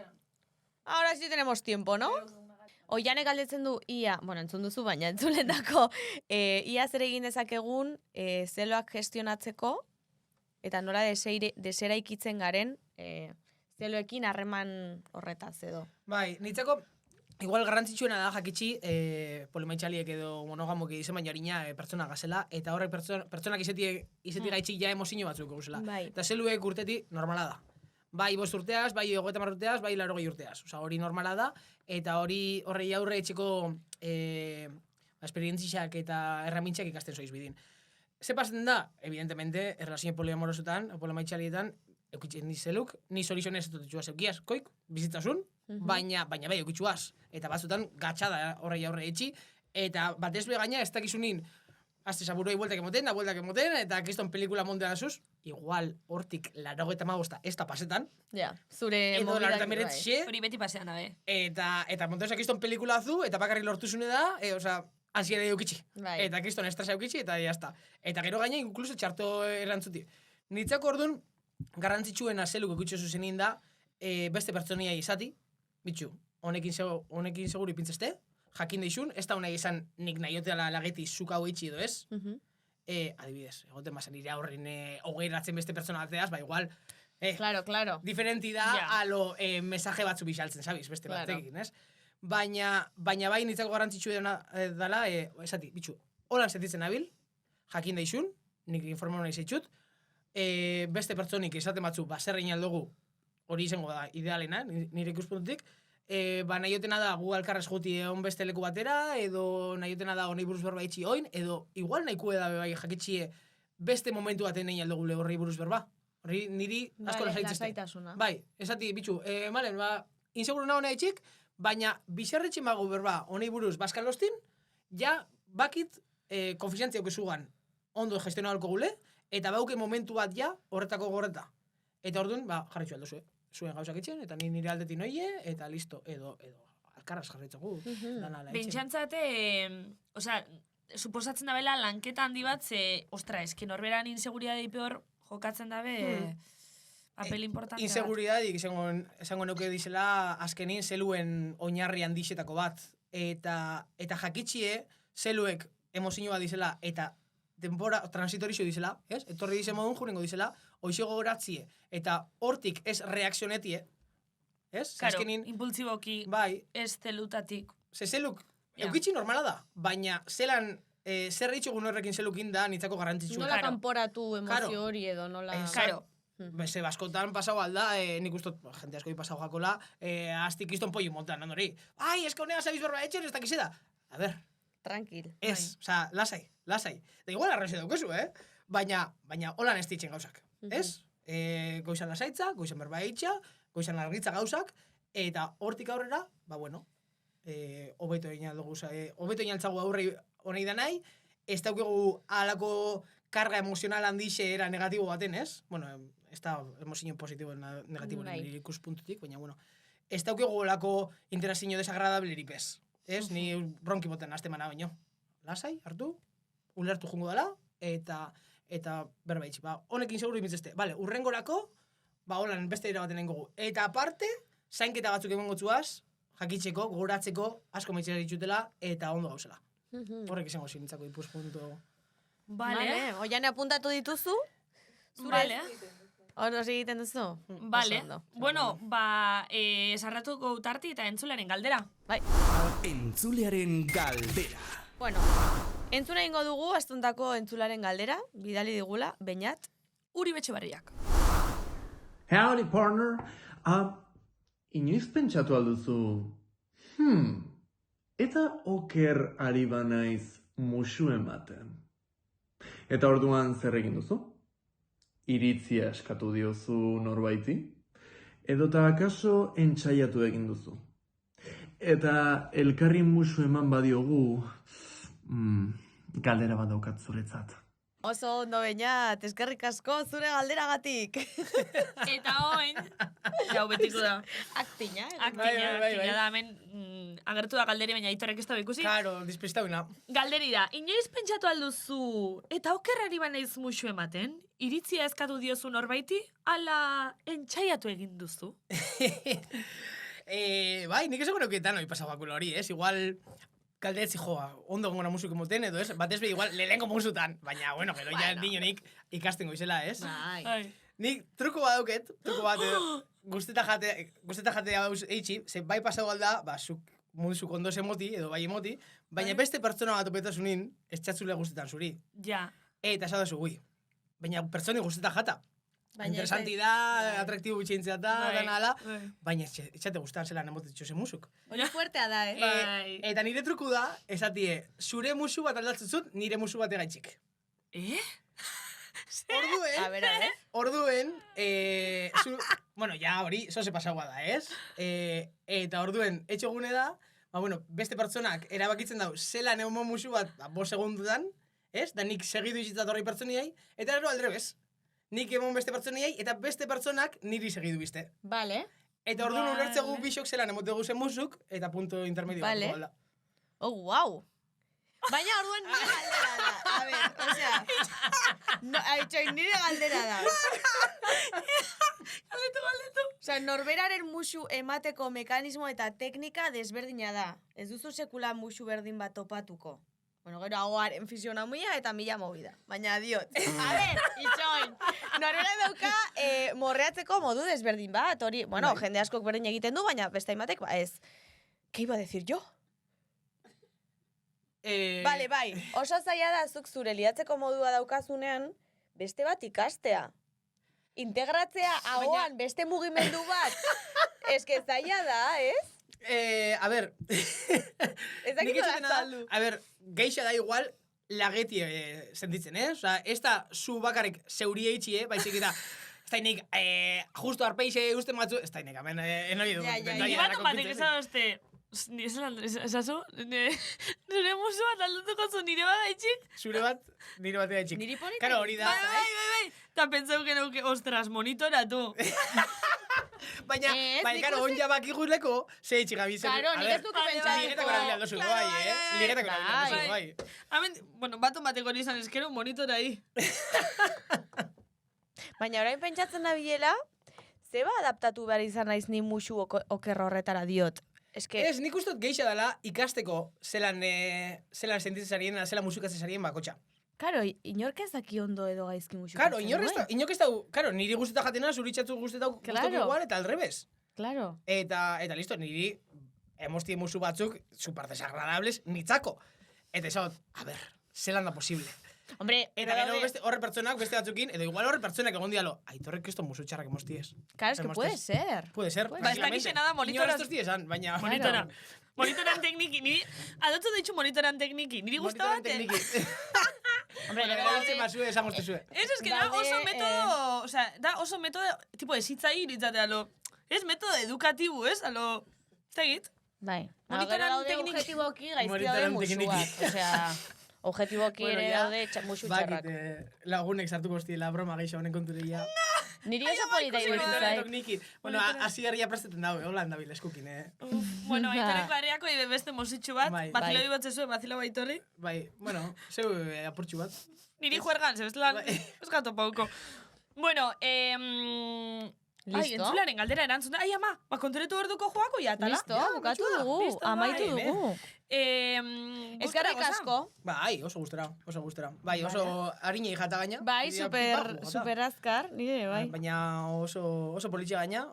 Ahora sí tenemos tiempo, ¿no? Oianek galdetzen du, entzun duzu, baina entzulendako, ia zer egin dezakegun zeloak gestionatzeko, eta nola desera ikitzen garen zeloekin harreman horretaz edo. Bai, nitzako, igual garrantzitsuena da jakitxi polimaitxaliek edo monogamok izen baina harina pertsona gazela, eta horrek pertsonak izeti gaitxik ja emozio batzuk guzela. Bai. Eta zeluek urtetik normala da. Bai 5 urteaz, bai 30 urteaz, bai 80 urteaz. Osa, hori normala da, eta horrei aurre etxeko esperientziak eta erramintxak ikasten zoiz bidin. Ze pasen da, evidentemente, erlazio poliamorosutan, polimaitxalietan, eukitzen dizeluk, ni zorizionez etotutxuaz eukiaz, koik, bizitasun, baina bai eukitxuaz. Eta batzutan gatxada horrei aurre etxi, eta batez gaina ez dakizunin, azte zaburuei bueltak emoten, eta kiston pelikula montea dazuz, igual hortik 95 ez da pasetan. Ja, zure edo mobidak 89 hori beti pasean da, Eta montea kiston pelikula azu, eta bakarrik lortuzune da, ansiera eukitxi. Bai. Eta kiston estresa eukitxi, eta jazta. Eta gero gaina, inkluso txarto erantzuti. Nitzako orduan, garrantzitsuena zeluk ekutxo zuzenin da, beste pertsonia izati, bitxu, honekin seguri pintzeste, jakin deixun, ez da honek izan nik nahiotea lageti zuka hau itxi edo ez. Adibidez, egoten bazen nire aurrin hogeiratzen beste pertsona bateaz, igual, Claro. diferenti da alo mesaje batzu bixaltzen, sabiz, beste batekin, ez? Baina bai nitzako garrantzitsu dela, esati, bitxu, holan sentitzen nabil, jakin deixun, nik informano nahi zeitzut, beste pertsonik esaten batzu, baserrein aldugu, hori izango da idealena, nire ikuspuntutik, nahiotena da gu alkarrez juti egon beste leku batera, edo nahiotena da honei buruz berba itxi oin, edo igual nahiko da bai jakitxie beste momentu baten nahi aldugu horrei buruz berba. Hori niri asko lasaitasuna. Bai, esati, bitxu, malen, inseguru nago nahi txik, baina bizarretxin bago berba honei buruz baskalostin, ja bakit konfiziantzia aukezugan ondo gestionabalko gule, eta bauke momentu bat ja horretako gorreta. Eta orduan, jarritxu aldo zuen gauzak itxen, eta nire aldetik noie, eta listo, edo alkarraz jarritzagu. Bentsantzate, suposatzen da bela lanketa handi bat, eski norberan inseguridadei peor jokatzen dabe papel importantea. Inseguridadik, esango neuke dizela, azkenin zeluen oinarri handixetako bat. Eta jakitxie, zeluek emozio bat dizela, eta denbora transitorizio dizela, ez? Etorri dize modun jurengo dizela, hoize gogoratzie, eta hortik ez reakzionetie, ez? Karo, Azkenin, impulsiboki, bai, ez zelutatik. zeluk, Ja. eukitzi normala da, baina zelan, zer ditxugun horrekin zelukin da nitzako garrantzitsua. Nola Claro. kanporatu emozio Claro. hori edo nola... Karo. Beste baskotan pasau alda, nik ustot, jente asko pasau jakola, asti kiston pollo montan, hori. Ai, eska honea zabiz berba etxen, ez dakize da. A ber, Tranquil. ez, osea, lasai. Da igual arraxe daukezu, Baina holan ez ditzen gauzak, ez? Goizan lasaitza, goizan berba eitxa, goizan argitza gauzak, eta hortik aurrera, ba bueno, hobeto inaltzagu aurre honei da nahi, ez daukegu alako karga emozional handixe era negatibo baten, ez? Bueno, ez da emozio positibo negatibo nire ikuspuntutik, baina bueno, ez daukegu alako interazio desagradablerik ez? Ni bronki boten azte mana baino. Lasai, hartu, ulertu jungo dela, eta berba itxi. Ba, honekin seguru imitzeste. Vale, urrengorako, ba, holan beste dira baten nengogu. Eta aparte, zainketa batzuk egon gotzuaz, jakitzeko, gogoratzeko, asko maitzera ditutela, eta ondo gauzela. Horrek izango zinintzako ikuspuntu. Vale. Oian apuntatu dituzu? Vale. Hor egiten duzu? Vale. Oso ondo. Bueno, sarratuko utarti eta entzularen galdera. Bai. Entzulearen galdera. Bueno, entzuna ingo dugu astuntako entzularen galdera, bidali digula, Beñat. Uri Betxebarriak. Howdy, partner. Inoiz pentsatu alduzu, eta oker ari banaiz musu ematen. Eta orduan zer egin duzu? Iritzia eskatu diozu norbaiti? Edota akaso entsaiatu egin duzu? Eta elkarri musu eman badiogu, galdera bat daukat zuretzat. Oso ondo, Beñat, eskerrik asko zure galderagatik. Eta hoen, jau betiko da. Aktina, Aktina da, hemen agertu da galderi, baina Aitorrek ez da ikusi. Claro, dispistauina. Galderi da, inoiz pentsatu alduzu, eta okerrari banaiz musu ematen, iritzia eskatu diozu norbaiti, ala entsaiatu egin duzu. Bai, nik esan gero noi pasabakulo hori, Igual, galderetzi joa, ondo gongona musuk emoten edo, Batez be igual, lehenko musutan. Baina, bueno, gero ja nik ikasten goizela, Bai. Nik truko bat dauket, guzteta jate hau eitxi, ze bai pasau alda, ba, zuk ondo emoti, edo bai emoti, baina beste pertsona bat opetasunin, ez txatzule guztetan zuri. Ja. Eta esan duzu gui. Baina pertsoni guzteta jata. Interesanti da, atraktibo bitxintzea da, dana ala, baina etxate guztan zelan emotitxo ze musuk. Hori fuertea da, Bai. Eta nire truku da, esatie, zure musu bat aldatzen zut, nire musu bat egaitxik. Orduen, bueno, ja hori, zoze pasagoa da, ez? Eta orduen, etxogune da, ba, bueno, beste pertsonak erabakitzen dau, zelan egon musu bat, 5 segundutan, ez? Da nik segidu izitzat horri pertsoniai, eta ero aldrebez. Nik emon beste pertsoniai, eta beste pertsonak niri segidu bizte. Vale. Eta orduan ulertzegu bisok zelan emotegu zen musuk, eta punto intermedio. Vale. Oh, wow. Baina orduan nire galdera da. A ver, osea... Haitxoin, nire galdera da. Galdetu. Osea, norberaren musu emateko mekanismo eta teknika desberdina da. Ez duzu sekula musu berdin bat topatuko. Bueno, gero ahoaren fisionomia eta mila movida. Baina diot. A ver, itxoin. Norbera dauka morreatzeko modu desberdin bat. Hori, bueno, jende askok berdin egiten du, baina beste hainbatek, ba ez. ¿Qué iba a decir yo? Vale, bai. Oso zaila da zuk zure liatzeko modua daukazunean, beste bat ikastea. Integratzea ahoan beste mugimendu bat. Ez que zaila da, ez? A ver... Nik azaldu. A ver, geixa da igual lageti sentitzen, Osea, ez da zu bakarrik zeuri eitxi, baizik eta ez da inik justo arpeixe uste matzu, ez da inik, hemen enoi du. Ibato batek esan oste, esazu, nire musu bat aldutuko zu nire bat gaitxik? Zure bat, nire bat gaitxik. Niri ponita. Karo, hori da. Bai. Ta pentsau que neuke, ostras, monitoratu. Baina, karo, onja bakiguleko, ze eitxik gabizen. Karo, nik ez duke pentsatu. Ligetako nabila aldozu, bai, Ligetako nabila aldozu, bai. Hemen, bueno, baton bateko nizan eskero monitora hi. Baina orain pentsatzen nabilela, zeba adaptatu behar izan naiz ni musu okerro horretara diot. Ez, nik ustot geixa dela ikasteko zelan sentitzen zarien, zelan musikatzen zarien bakotxa. Karo, inork ez daki ondo edo gaizki musu. Karo, inork ez da, karo, niri guztetan jatena, zuritxatu guztetan guztetan igual, eta aldrebez. Claro. Eta listo, niri emosti emusu batzuk super desagradables nitzako. Eta esan, a ber, zelan da posible. Hombre, Eta gero horre pertsonak beste batzukin, edo igual horre pertsonak egon dialo, aitorrek esto musu txarrak emostiez. Claro, es que puede ser. Puede ser, Ba, ez dakite nada monitoraz. Inor estos esan, baina... Monitora. Monitoran tekniki, niri, adotzu ditxu monitoran tekniki, niri guztu Monitoran bate. tekniki. Hombre, Bueno, erabiltzen bazue, esan guztezue. Ez que da oso metodo, o sea, da oso metodo, tipo, ezitzai iritzate, alo, ez metodo edukatibu, ez, alo, zegit. bai. Monitoran Gero daude tekniki. objetiboki gaizki Monitoran daude musuak. tekniki. Osea, objetiboki Bueno, ere ja, daude musu txarrak. Lagunek sartuko hostiela broma gehiago honen konturia. Niri oso polita iruditzen zait. Niki. Bueno, hasi herria presteten daue, hola handabil eskukin, Bueno, aitoreko areako beste mositxu bat, Bai. bazilo batze zuen, bazilo baitorri. Bai, bueno, zeu apurtxu bat. Niri juergan, zebestelan, ez gato pauko. Bueno, Listo. entzularen galdera erantzun da. Ai, ama, konturetu orduko joako ja, tala? Listo, bukatu dugu, Listo, amaitu bai. dugu. Eskerrik Gustora asko. Bai, oso gustara. Bai, oso harinei jata gaina. Bai, Nire super pipa jugata. super azkar, nire bai. Baina oso politxea gaina,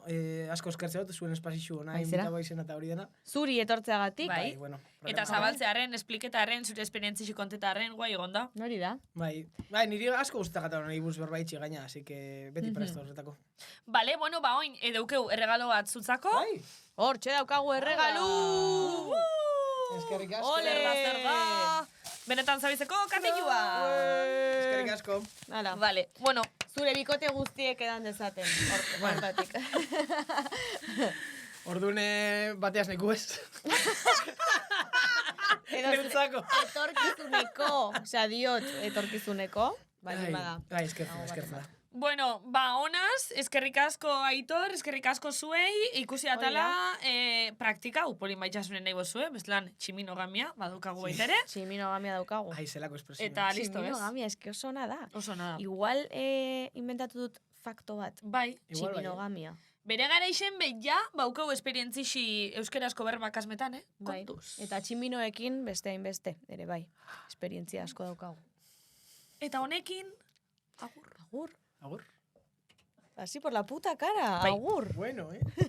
asko eskertze dut, zuen espazixu nahi, Bai, zera. mita baizena eta hori dena. Zuri etortzeagatik. Bai. Bueno, Eta problema. zabaltzearen, espliketaren, zure esperientzixi kontetarren, guai egonda. Hori da. Bai, niri asko guztetak eta nahi buruz berbaitxe gaina, así que beti presto horretako. Bale, bueno, ba, oin, edeukeu erregalo bat zutzako. Bai, Hor, daukagu erregalu! eskerrik asko. Ole! Zerga. Benetan zabizeko, kamelua! Eskerrik asko. Hala. Vale, bueno, Zure bikote guztiek edan dezaten. Hortatik. Ordune bateaz neku ez. Neutzako. Etorkizuneko, osea, diot, etorkizuneko. Bai, bada. Bai, eskertza. Bueno, ba, honaz, eskerrik asko Aitor, eskerrik asko zuei, ikusi atala praktika, upolin baitxasunen nahi bozue, bezlan tximinogamia, badukagu baita ere. Tximinogamia daukagu. Ai, zelako espresio. Eta listo, ez? Tximinogamia, eske oso ona da. Oso nada. Igual inventatu dut fakto bat. Bai, Igual bai, Tximinogamia. bere gara isen ja, baukau esperientzixi euskarazko berba kasmetane, Bai. kontuz. Eta tximinoekin beste hainbeste, ere bai. Esperientzia asko daukagu. Eta honekin, agur. Agur. Agur. Así por la puta cara, Bai. agur. Bueno,